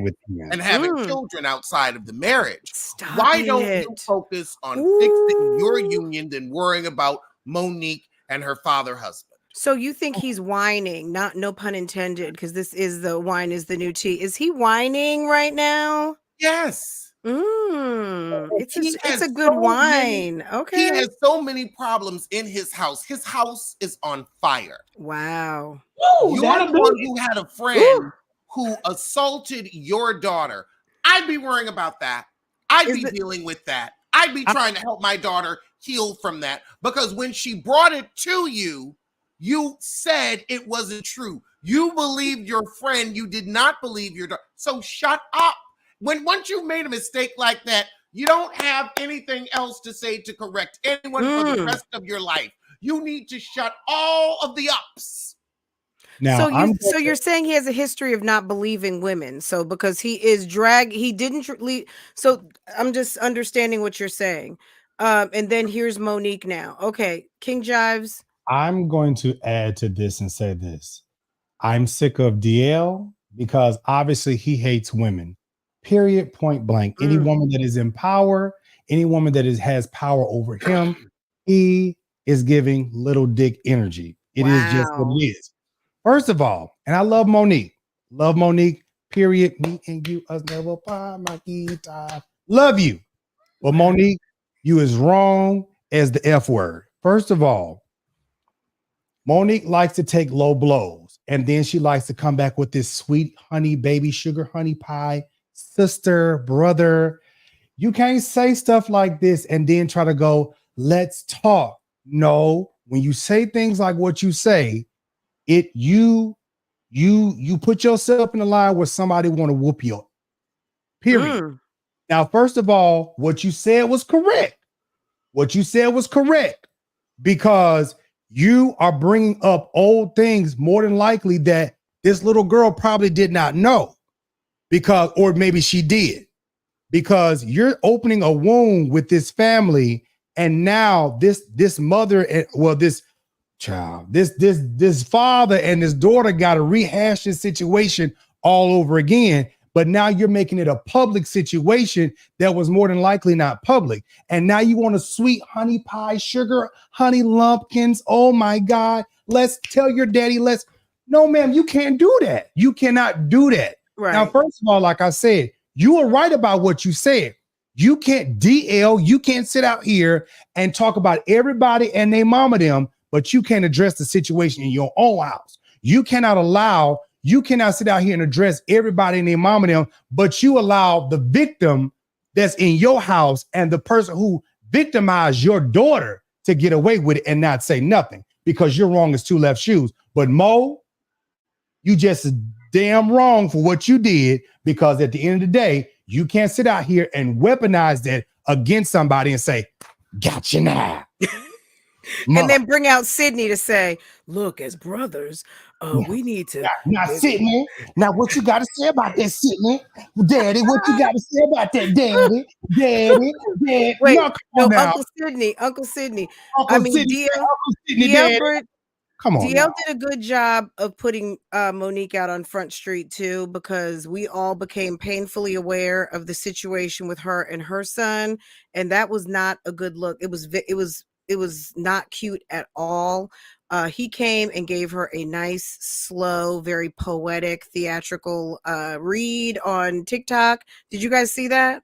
and having children outside of the marriage. Why don't you focus on fixing your union than worrying about Monique and her father husband? So you think he's whining, no pun intended, because this is the wine is the new tea. Is he whining right now? Yes. It's a good wine. Okay. He has so many problems in his house. His house is on fire. Wow. You're the one who had a friend who assaulted your daughter. I'd be worrying about that. I'd be dealing with that. I'd be trying to help my daughter heal from that, because when she brought it to you, you said it wasn't true. You believed your friend. You did not believe your daughter. So shut up. Once you've made a mistake like that, you don't have anything else to say to correct anyone for the rest of your life. You need to shut all of the ups. Now, so you're saying he has a history of not believing women. So because he didn't leave. So I'm just understanding what you're saying. And then here's Monique now. Okay, King Jives. I'm going to add to this and say this. I'm sick of DL because obviously he hates women. Period, point blank. Any woman that is in power, any woman that has power over him, he is giving little dick energy. It is just what it is. First of all, and I love Monique. Love Monique, period. Me and you, us never find my guitar. Love you. But Monique, you is wrong as the F word. First of all, Monique likes to take low blows, and then she likes to come back with this sweet honey, baby, sugar honey pie, sister, brother. You can't say stuff like this and then try to go, let's talk. No, when you say things like what you say, you put yourself in the line where somebody want to whoop you. Period. Now, first of all, what you said was correct. What you said was correct, because you are bringing up old things more than likely that this little girl probably did not know, because, or maybe she did, because you're opening a wound with this family. And now this mother, well, this child, this father and this daughter got to rehash this situation all over again. But now you're making it a public situation that was more than likely not public. And now you want a sweet honey pie, sugar, honey lumpkins. Oh my God. Let's tell your daddy, no, ma'am, you can't do that. You cannot do that. Right. Now, first of all, like I said, you were right about what you said. You can't DL, you can't sit out here and talk about everybody and their mama them, but you can't address the situation in your own house. You cannot sit out here and address everybody and their mama them, but you allow the victim that's in your house and the person who victimized your daughter to get away with it and not say nothing because you're wrong as two left shoes. But Mo, you just damn wrong for what you did, because at the end of the day, you can't sit out here and weaponize that against somebody and say, gotcha now. And then bring out Sydney to say, look, as brothers, we need to. Now, Sydney, now what you got to say about that, Sydney? Daddy, what you got to say about that, Daddy? Daddy. Wait, no, Uncle Sydney. Uncle DL, Daddy. Come on. DL did a good job of putting Monique out on Front Street too, because we all became painfully aware of the situation with her and her son, and that was not a good look. It was not cute at all. He came and gave her a nice, slow, very poetic, theatrical read on TikTok. Did you guys see that?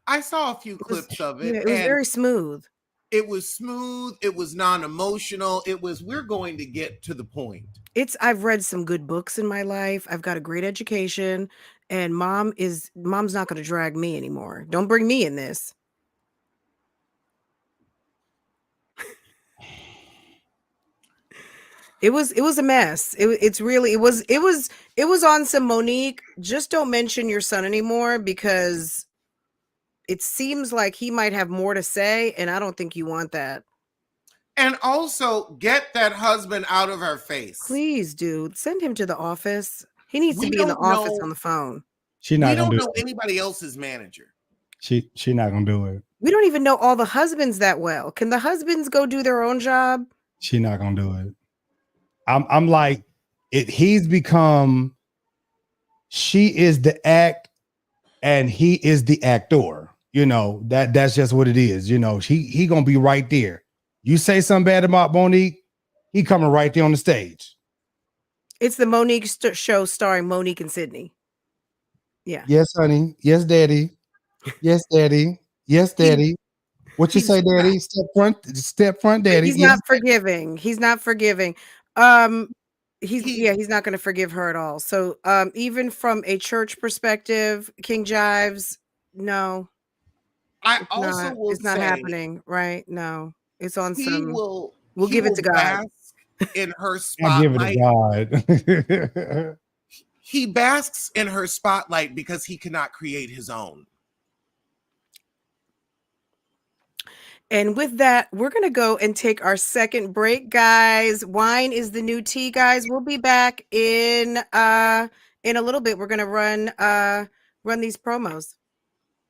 I saw a few clips of it. Yeah, it was very smooth. It was smooth. It was non-emotional. It was, we're going to get to the point. I've read some good books in my life. I've got a great education, and mom's not going to drag me anymore. Don't bring me in this. It was a mess. It was on some Monique. Just don't mention your son anymore, because it seems like he might have more to say, and I don't think you want that. And also, get that husband out of her face. Please, dude. Send him to the office. He needs to be in the office on the phone. We don't know anybody else's manager. She not gonna do it. We don't even know all the husbands that well. Can the husbands go do their own job? She not gonna do it. I'm like, he's become, she is the act and he is the actor. You know, that's just what it is. You know, he gonna be right there. You say something bad about Monique, he coming right there on the stage. It's the Monique show starring Monique and Sydney. Yeah. Yes, honey. Yes, daddy. Yes, daddy. Yes, daddy. What you say, daddy? Step front, daddy. He's not forgiving. He's not forgiving. He's not going to forgive her at all. So even from a church perspective, King Jives, no. It's not happening, right? No. It's on some. We'll give it to God. In her spotlight. Give it to God. He basks in her spotlight because he cannot create his own. And with that, we're going to go and take our second break, guys. Wine is the new tea, guys. We'll be back in a little bit. We're going to run these promos.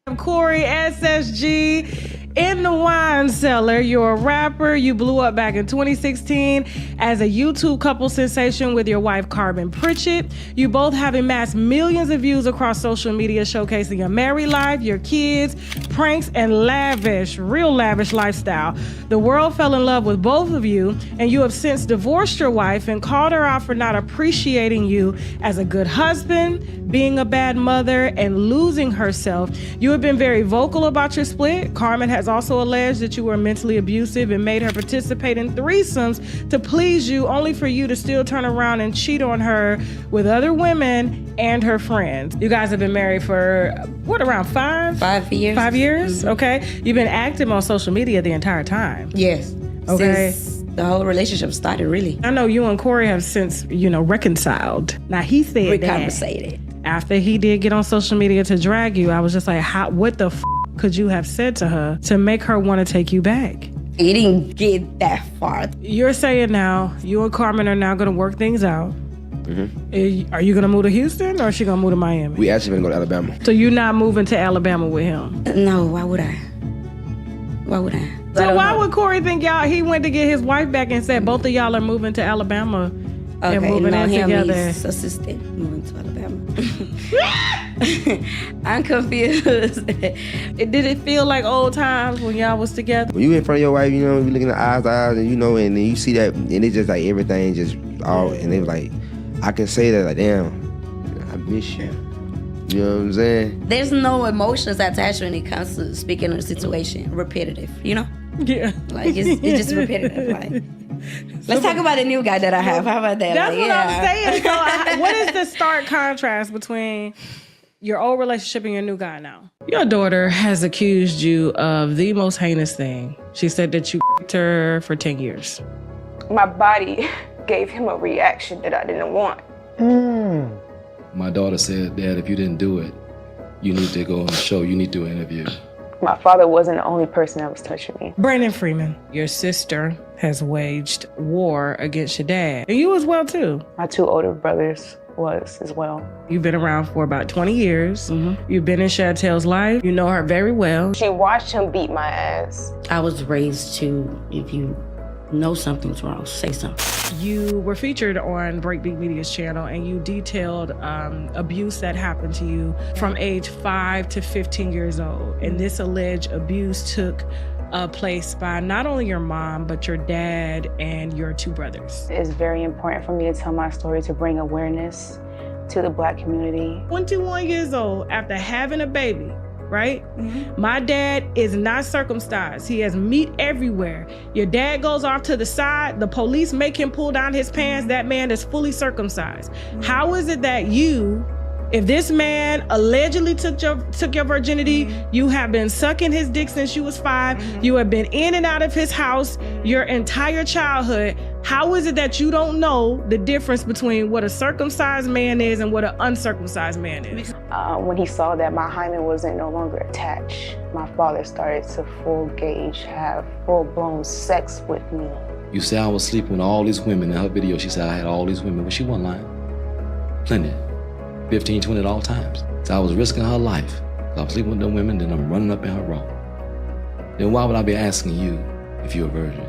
I'm Corey SSG in the wine cellar. You're a rapper. You blew up back in 2016 as a YouTube couple sensation with your wife, Carbon Pritchett. You both have amassed millions of views across social media, showcasing your married life, your kids, pranks, and real lavish lifestyle. The world fell in love with both of you, and you have since divorced your wife and called her out for not appreciating you as a good husband, being a bad mother, and losing herself. You have been very vocal about your split. Carmen has also alleged that you were mentally abusive and made her participate in threesomes to please you, only for you to still turn around and cheat on her with other women and her friends. You guys have been married for, around 5 years? 5 years, mm-hmm. Okay. You've been active on social media the entire time. Yes. Okay. Since the whole relationship started, really. I know you and Corey have since, reconciled. Now, he said that after he did get on social media to drag you, I was just like, what the could you have said to her to make her want to take you back? He didn't get that far. You're saying now, you and Carmen are now going to work things out. Mm-hmm. Are you going to move to Houston, or is she going to move to Miami? We actually going to go to Alabama. So you're not moving to Alabama with him? No, why would I? So why would Corey think he went to get his wife back and said both of y'all are moving to Alabama and moving in together? His assistant moving to Alabama. I'm confused. Did it feel like old times when y'all was together? When you in front of your wife, you look in the eyes, and and then you see that, and it's just like everything just all, and they was like, I can say that, like, damn, I miss you. You know what I'm saying? There's no emotions attached when it comes to speaking of the situation. Repetitive, you know? Yeah. Like, it's just repetitive. Like, let's talk about the new guy that I have. How about that? That's like, what I'm saying. So what is the stark contrast between your old relationship and your new guy now? Your daughter has accused you of the most heinous thing. She said that you her for 10 years. My body gave him a reaction that I didn't want. My daughter said, Dad, if you didn't do it, you need to go on the show. You need to do an interview. My father wasn't the only person that was touching me. Brandon Freeman, your sister has waged war against your dad. And you as well, too. My 2 older brothers was as well. You've been around for about 20 years. You've been in Chantel's life. You know her very well. She watched him beat my ass. I was raised to, if you know something's wrong, say something. You were featured on Breakbeat Media's channel and you detailed abuse that happened to you from age 5 to 15 years old. And this alleged abuse took place by not only your mom, but your dad and your 2 brothers. It's very important for me to tell my story to bring awareness to the Black community. 21 years old after having a baby, right? My dad is not circumcised. He has meat everywhere. Your dad goes off to the side. The police make him pull down his pants. That man is fully circumcised. How is it that you, if this man allegedly took your virginity, you have been sucking his dick since you was 5, you have been in and out of his house your entire childhood, how is it that you don't know the difference between what a circumcised man is and what an uncircumcised man is? When he saw that my hymen wasn't no longer attached, my father started to have full-blown sex with me. You say I was sleeping with all these women. In her video, she said I had all these women, but she wasn't lying. Plenty. 15, 20 at all times. So I was risking her life. So I'm sleeping with them women, then I'm running up in her room. Then why would I be asking you if you're a virgin?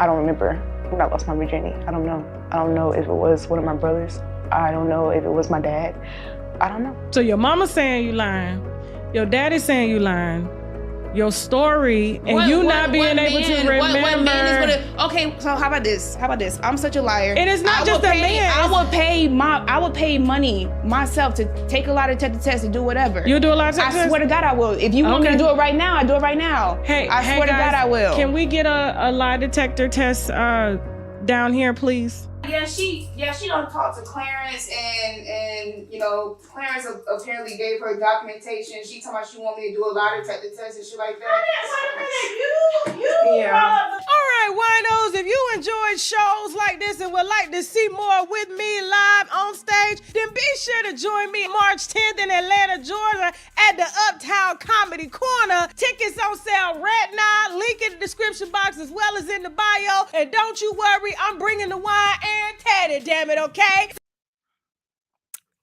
I don't remember when I lost my virginity. I don't know. I don't know if it was one of my brothers. I don't know if it was my dad. I don't know. So your mama's saying you lying. Your daddy's saying you lying. Your story and you not being able to remember. What man is gonna? Okay, so how about this? I'm such a liar. And it's not just a man. I would pay money myself to take a lie detector test and do whatever. You'll do a lie detector test? I swear to God I will. If you want me to do it right now, I do it right now. Hey, I swear to God I will. Can we get a lie detector test down here, please? Yeah, she don't talk to Clarence and you know, Clarence apparently gave her documentation. She told me she want me to do a lie detector test and shit like that. Yeah. All right, winos, if you enjoyed shows like this and would like to see more with me live on stage, then be sure to join me March 10th in Atlanta, Georgia at the Uptown Comedy Corner. Tickets on sale right now. Link in the description box as well as in the bio. And don't you worry, I'm bringing the wine and tatty, damn it, okay?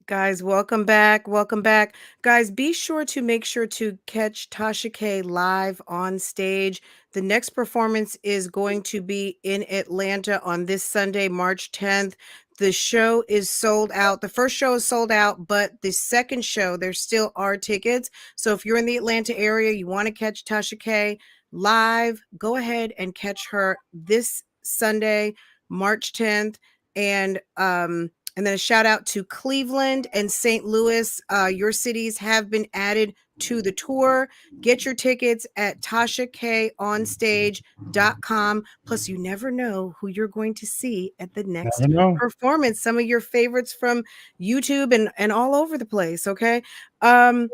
Guys, welcome back. Welcome back. Guys, be sure to catch Tasha K live on stage. The next performance is going to be in Atlanta on this Sunday, March 10th. The show is sold out. The first show is sold out, but the second show, there still are tickets. So if you're in the Atlanta area, you want to catch Tasha K live, go ahead and catch her this Sunday, March 10th. And then a shout out to Cleveland and St. Louis. Your cities have been added to the tour. Get your tickets at TashaKOnStage.com. Plus, you never know who you're going to see at the next performance. Some of your favorites from YouTube and all over the place. Okay. Let me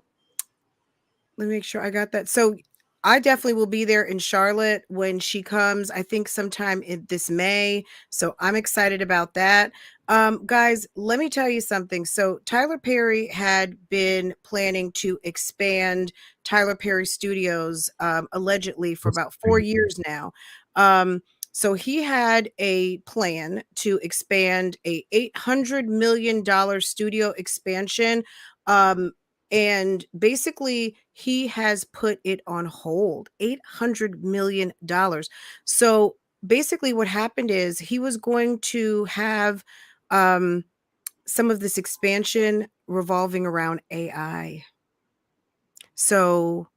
make sure I got that. So I definitely will be there in Charlotte when she comes, I think sometime in this May. So I'm excited about that. Guys, let me tell you something. So Tyler Perry had been planning to expand Tyler Perry Studios, allegedly for about 4 years now. So he had a plan to expand a $800 million studio expansion. And basically, he has put it on hold, $800 million. So basically what happened is he was going to have some of this expansion revolving around AI. So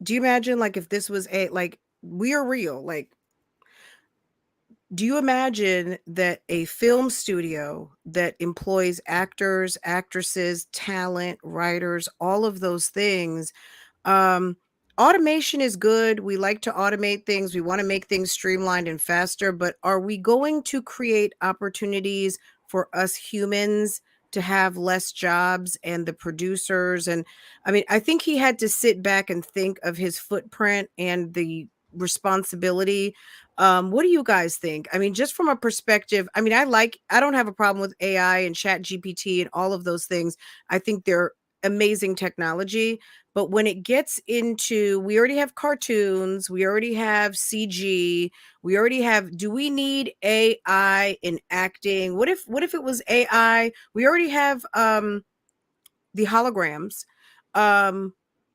do you imagine, like, if this was like, we are real, like, do you imagine that a film studio that employs actors, actresses, talent, writers, all of those things, um, automation is good. We like to automate things. We want to make things streamlined and faster, but are we going to create opportunities for us humans to have less jobs and the producers? And I mean, I think he had to sit back and think of his footprint and the responsibility. What do you guys think? I mean, just from a perspective, I mean, I don't have a problem with AI and Chat GPT and all of those things. I think they're amazing technology. But when it gets into, we already have cartoons, we already have CG, we already have, do we need AI in acting? What if it was AI? We already have the holograms.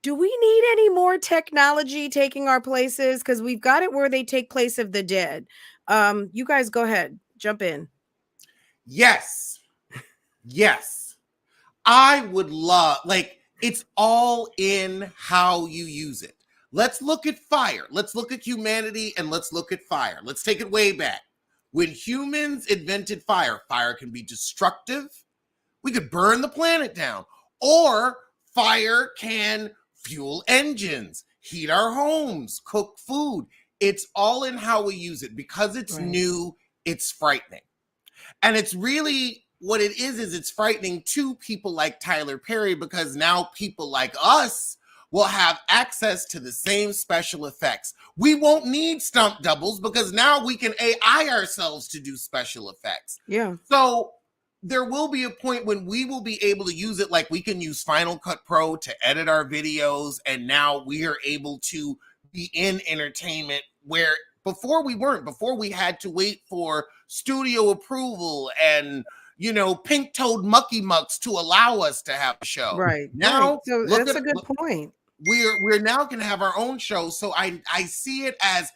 Do we need any more technology taking our places? Because we've got it where they take place of the dead. You guys go ahead, jump in. Yes. Yes. I would love, like, it's all in how you use it. Let's look at fire. Let's look at humanity and let's look at fire. Let's take it way back. When humans invented fire, fire can be destructive. We could burn the planet down. Or fire can fuel engines, heat our homes, cook food. It's all in how we use it. Because it's new, it's frightening. And it's really what it is it's frightening to people like Tyler Perry, because now people like us will have access to the same special effects. We won't need stunt doubles because now we can AI ourselves to do special effects. Yeah. So there will be a point when we will be able to use it, like we can use Final Cut Pro to edit our videos, and now we are able to be in entertainment where before we weren't. Before we had to wait for studio approval and, you know, pink-toed mucky mucks to allow us to have a show. Right. Now, Right. So that's a good point. We're now going to have our own show. So I see it as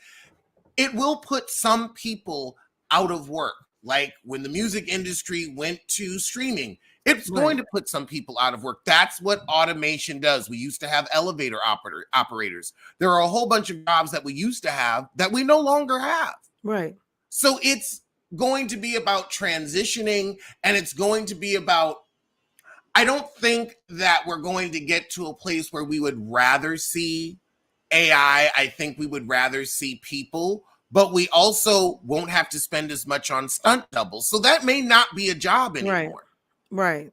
it will put some people out of work. Like when the music industry went to streaming, it's going to put some people out of work. That's what automation does. We used to have elevator operators. There are a whole bunch of jobs that we used to have that we no longer have. Right. So it's going to be about transitioning, and it's going to be about, I don't think that we're going to get to a place where we would rather see AI. I think we would rather see people, but we also won't have to spend as much on stunt doubles. So that may not be a job anymore. Right.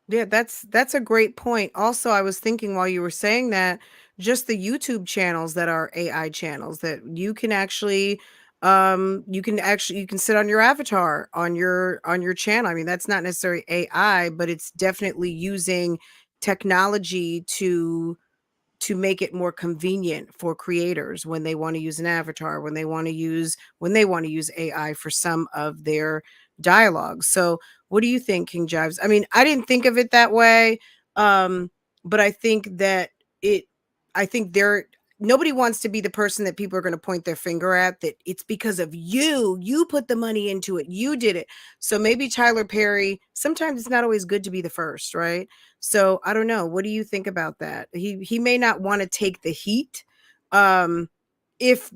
Yeah, that's a great point. Also, I was thinking while you were saying that, just the YouTube channels that are AI channels that you can actually you can sit on your avatar on your channel. I mean, that's not necessarily AI, but it's definitely using technology to make it more convenient for creators when they want to use an avatar, when they want to use AI for some of their dialogue. So what do you think, King Jives? I mean, I didn't think of it that way. But I think that nobody wants to be the person that people are going to point their finger at, that it's because of you put the money into it, you did it. So maybe Tyler Perry, sometimes it's not always good to be the first, right? So I don't know. What do you think about that? He may not want to take the heat if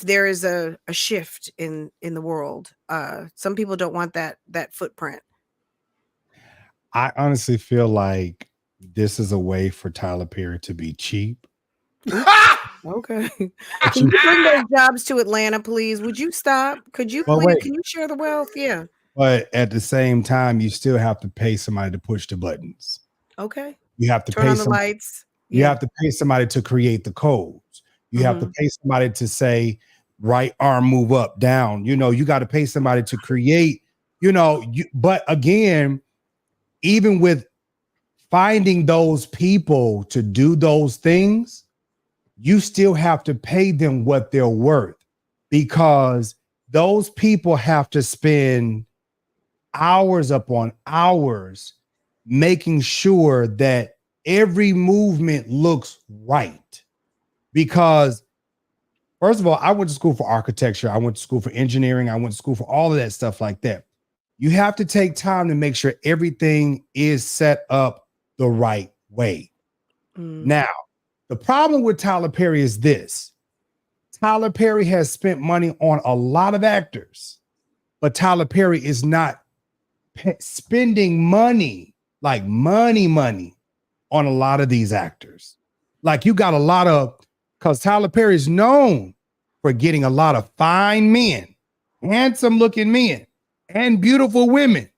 there is a shift in the world. Some people don't want that footprint. I honestly feel like this is a way for Tyler Perry to be cheap. Okay. Can you bring those jobs to Atlanta, please? Would you stop? Could you please? Wait. Can you share the wealth? Yeah. But at the same time, you still have to pay somebody to push the buttons. Okay. You have to turn pay on the lights. You have to pay somebody to create the codes. You have to pay somebody to say right arm move up, down. You know, you got to pay somebody to create, but again, even with finding those people to do those things, you still have to pay them what they're worth, because those people have to spend hours upon hours making sure that every movement looks right. Because first of all, I went to school for architecture. I went to school for engineering. I went to school for all of that stuff like that. You have to take time to make sure everything is set up the right way. Now, the problem with Tyler Perry is this. Tyler Perry has spent money on a lot of actors but Tyler Perry is not spending money, like money on a lot of these actors. Like you got a lot of, because Tyler Perry is known for getting a lot of fine men, handsome looking men, and beautiful women.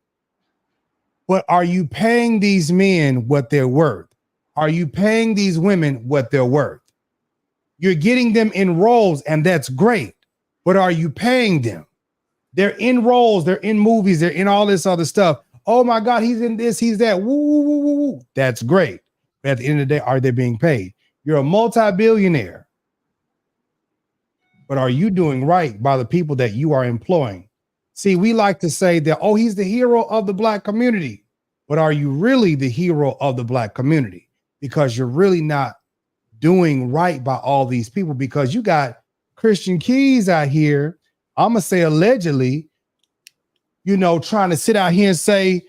But are you paying these men what they're worth? Are you paying these women what they're worth? You're getting them in roles, and that's great. But are you paying them? They're in roles, they're in movies, they're in all this other stuff. Oh my God, he's in this, he's that. Woo, woo, woo, woo, woo. That's great. But at the end of the day, are they being paid? You're a multi-billionaire. But are you doing right by the people that you are employing? See, we like to say that, oh, he's the hero of the Black community. But are you really the hero of the Black community? Because you're really not doing right by all these people, because you got Christian Keys out here, I'm going to say allegedly, you know, trying to sit out here and say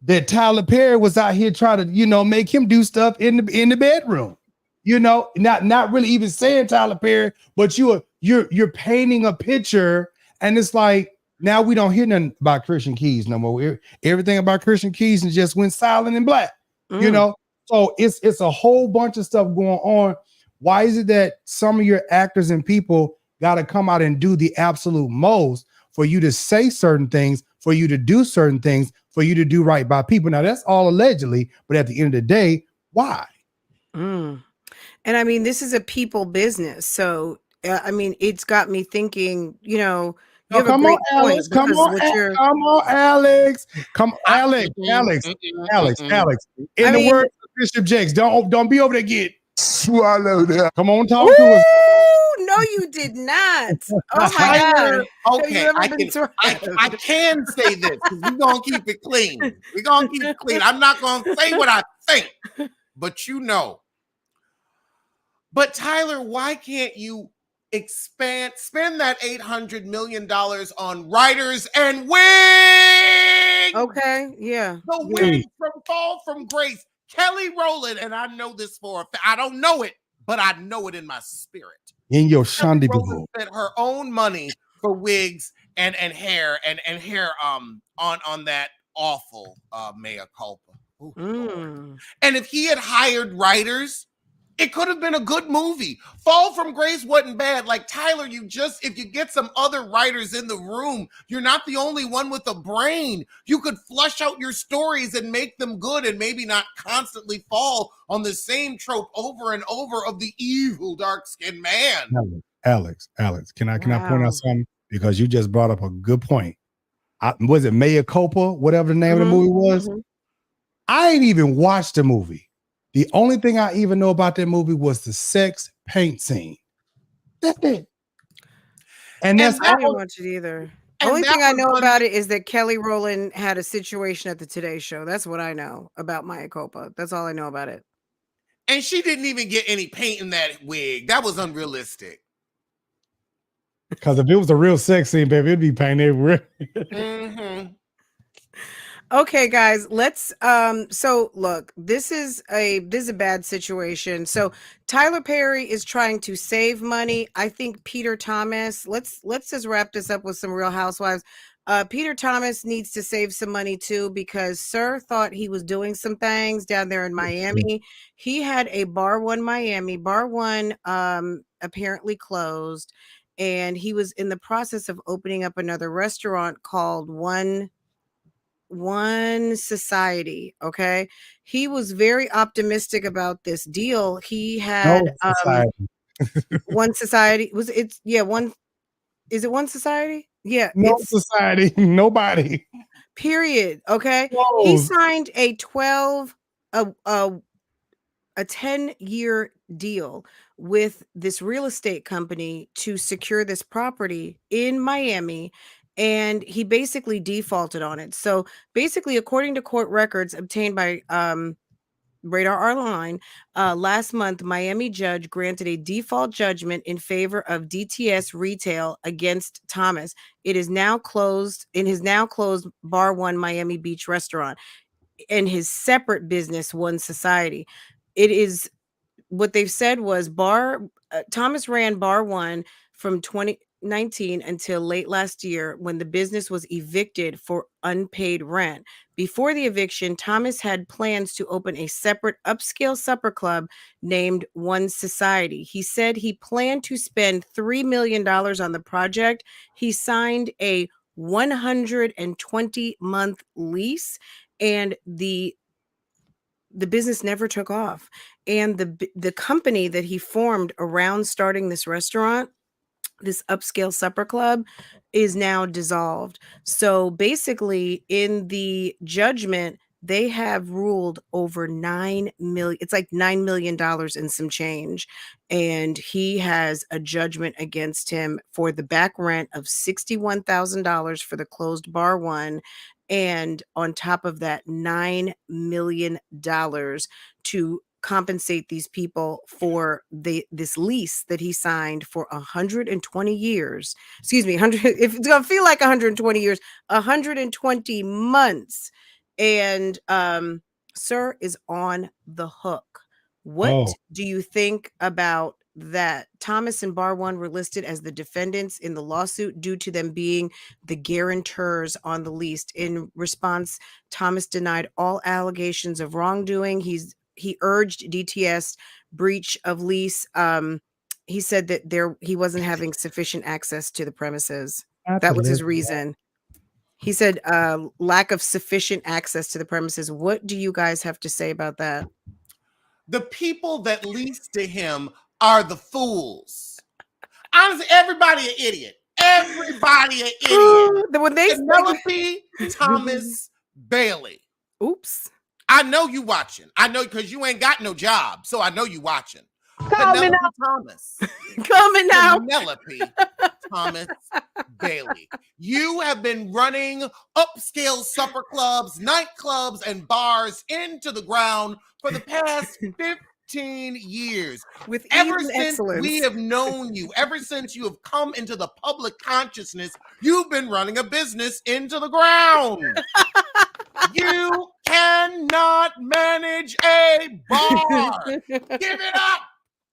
that Tyler Perry was out here trying to, you know, make him do stuff in the bedroom. You know, not really even saying Tyler Perry, but you're painting a picture, and it's like now we don't hear nothing about Christian Keys no more. Everything about Christian Keys and just went silent and black. You know, so it's a whole bunch of stuff going on. Why is it that some of your actors and people got to come out and do the absolute most for you to say certain things, for you to do certain things, for you to do right by people? Now that's all allegedly, but at the end of the day, why? And I mean, this is a people business. So, I mean, it's got me thinking, you know, you have a great point. Come on, Alex. Alex. In the words of Bishop Jakes, don't be over there get swallowed up. Come on, talk to us. No, you did not. Oh my God. Okay, I can say this because we're gonna keep it clean. We're gonna keep it clean. I'm not gonna say what I think, but you know. But Tyler, why can't you spend that $800 million on writers and wigs? Okay, yeah. The wig from Fall from Grace, Kelly Rowland, and I know this for a fact. I don't know it, but I know it in my spirit. In your Kelly Shandi Rowland spent her own money for wigs and hair and hair on that awful mea culpa. And if he had hired writers, it could have been a good movie. Fall from Grace wasn't bad. Like Tyler, if you get some other writers in the room, you're not the only one with a brain. You could flush out your stories and make them good and maybe not constantly fall on the same trope over and over of the evil dark-skinned man. Alex, can I point out something? Because you just brought up a good point. Was it Mea Culpa, whatever the name of the movie was? I ain't even watched the movie. The only thing I even know about that movie was the sex paint scene. That's it. And I didn't watch it either. The only thing I know about it is that Kelly Rowland had a situation at the Today Show. That's what I know about Mea Culpa. That's all I know about it. And she didn't even get any paint in that wig. That was unrealistic. Because if it was a real sex scene, baby, it'd be painted everywhere. Okay, guys, let's so look, this is a bad situation. So Tyler Perry is trying to save money. I think Peter Thomas, let's just wrap this up with some Real Housewives. Peter Thomas needs to save some money too, because Sir thought he was doing some things down there in Miami. He had a Bar One Miami. Bar One apparently closed, and he was in the process of opening up another restaurant called One Society. Okay, he was very optimistic about this deal. He had One Society. One? Is it One Society? Yeah, no society, nobody. Period. Okay, he signed a 10-year deal with this real estate company to secure this property in Miami. And he basically defaulted on it. So basically, according to court records obtained by Radar Online, last month, Miami judge granted a default judgment in favor of DTS Retail against Thomas. It is now closed in his now closed Bar One Miami Beach restaurant and his separate business, One Society. It is what they've said was Thomas ran Bar One from 2019 until late last year when the business was evicted for unpaid rent. Before the eviction, Thomas had plans to open a separate upscale supper club named One Society. He said he planned to spend $3 million on the project. He signed a 120-month lease, and the business never took off. And the company that he formed around starting this restaurant, this upscale supper club, is now dissolved. So basically, in the judgment, they have ruled over 9 million. It's like $9 million and some change. And he has a judgment against him for the back rent of $61,000 for the closed bar one. And on top of that, $9 million to compensate these people for this lease that he signed for 120 years. Excuse me, 100. If it's gonna feel like 120 years, 120 months. And sir is on the hook. What do you think about that? Thomas and Bar One were listed as the defendants in the lawsuit due to them being the guarantors on the lease. In response, Thomas denied all allegations of wrongdoing. He urged DTS breach of lease. He said that he wasn't having sufficient access to the premises. That was his reason. He said lack of sufficient access to the premises. What do you guys have to say about that? The people that leased to him are the fools. Honestly, everybody an idiot. Everybody an idiot. Penelope Thomas Bailey. Oops. I know you watching. I know because you ain't got no job, so I know you watching. Coming Penelope out. Thomas. Coming out. Penelope Thomas Bailey. You have been running upscale supper clubs, nightclubs, and bars into the ground for the past 15 years. With ever even since excellence. we have known you, ever since you have come into the public consciousness, you've been running a business into the ground. You cannot manage a bar. Give it up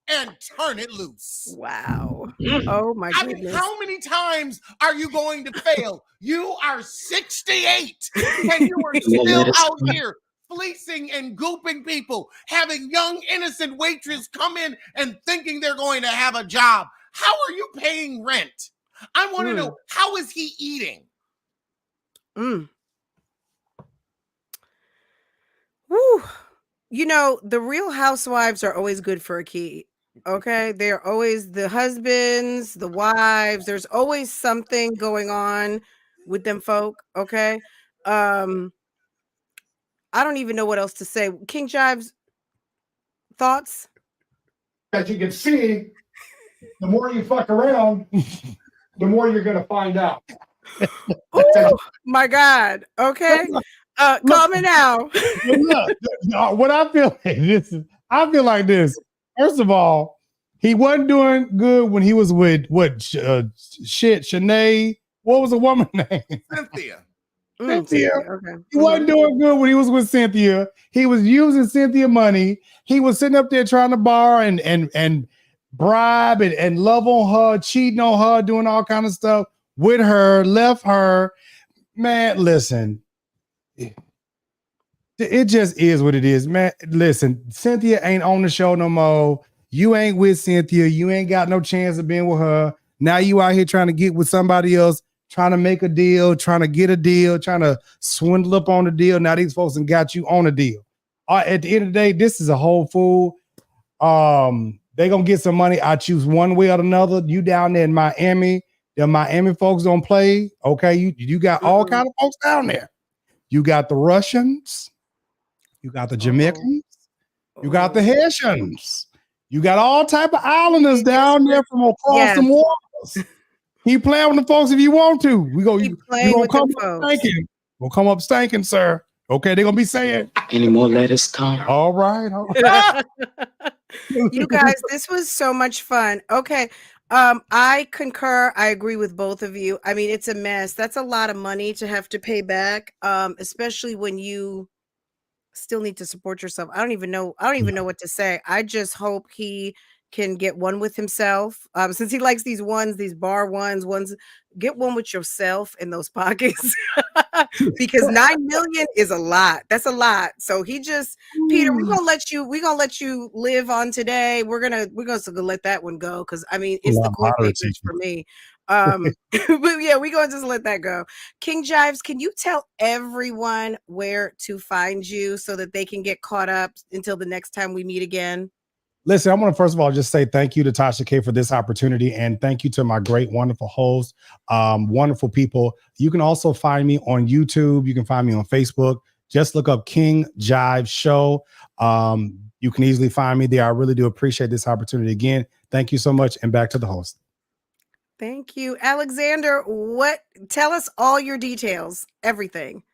and turn it loose. Wow. Oh my I mean, goodness. how many times are you going to fail? You are 68 and you are still out here fleecing and gooping people, having young innocent waitresses come in and thinking they're going to have a job. How are you paying rent? I want to know, how is he eating? Woo. You know, the Real Housewives are always good for a key. Okay, they're always the husbands, the wives. There's always something going on with them folk. Okay, I don't even know what else to say. King Jives, thoughts? As you can see, the more you fuck around, the more you're gonna find out. Oh my God. Okay, coming out. Look, what I feel like this. First of all, he wasn't doing good when he was with Shanae. What was the woman's name? Cynthia. Cynthia. Okay. He wasn't doing good when he was with Cynthia. He was using Cynthia money. He was sitting up there trying to borrow and bribe and love on her, cheating on her, doing all kind of stuff with her, left her. Man, listen. It just is what it is, man. Listen, Cynthia ain't on the show no more. You ain't with Cynthia. You ain't got no chance of being with her. Now you out here trying to get with somebody else, trying to make a deal, trying to get a deal, trying to swindle up on the deal. Now these folks have got you on a deal. At the end of the day, this is a whole fool. They gonna get some money. I choose one way or another. You down there in Miami, the Miami folks don't play. Okay, you got all kind of folks down there. You got the Russians. You got the Jamaicans, you got the Haitians, you got all type of islanders down there from across the waters. Keep playing with the folks if you want to. You gonna come up stinking. We'll come up stinking, sir. Okay, they're gonna be saying Any more lettuce, come? All right. You guys, this was so much fun. Okay. I concur. I agree with both of you. I mean, it's a mess. That's a lot of money to have to pay back, especially when you still need to support yourself. I don't even know what to say. I just hope he can get one with himself. Since he likes these ones, these bar ones, get one with yourself in those pockets. Because 9 million is a lot. That's a lot. So he just, Peter, we're gonna let you live on today. We're gonna let that one go because I mean it's the court papers for me. But yeah, we're gonna just let that go. King Jives, can you tell everyone where to find you so that they can get caught up until the next time we meet again? Listen, I want to first of all just say thank you to Tasha K for this opportunity, and thank you to my great, wonderful hosts, wonderful people. You can also find me on YouTube. You can find me on Facebook. Just look up King Jive Show. You can easily find me there. I really do appreciate this opportunity again. Thank you so much, and back to the host. Thank you, Alexander. Tell us all your details, everything.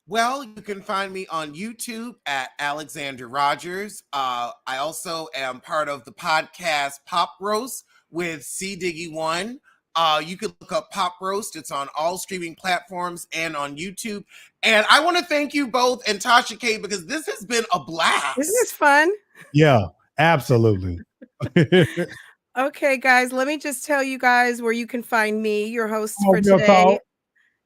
Well, you can find me on YouTube at Alexander Rogers. I also am part of the podcast Pop Roast with C Diggy One. You can look up Pop Roast. It's on all streaming platforms and on YouTube. And I want to thank you both and Tasha K because this has been a blast. Isn't this fun? Yeah, absolutely. Okay, guys, let me just tell you guys where you can find me, your host for today.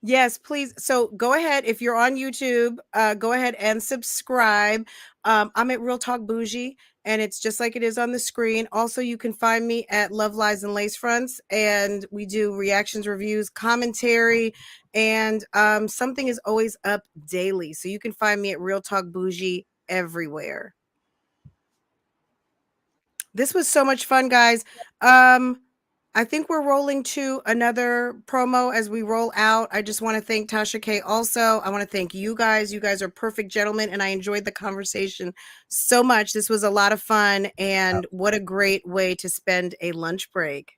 Yes, please. So go ahead. If you're on YouTube, go ahead and subscribe. I'm at Real Talk Bougie, and it's just like it is on the screen. Also, you can find me at Love Lies and Lace Fronts, and we do reactions, reviews, commentary, and something is always up daily. So you can find me at Real Talk Bougie everywhere. This was so much fun, guys. I think we're rolling to another promo as we roll out. I just want to thank Tasha K also. I want to thank you guys. You guys are perfect gentlemen, and I enjoyed the conversation so much. This was a lot of fun, and what a great way to spend a lunch break.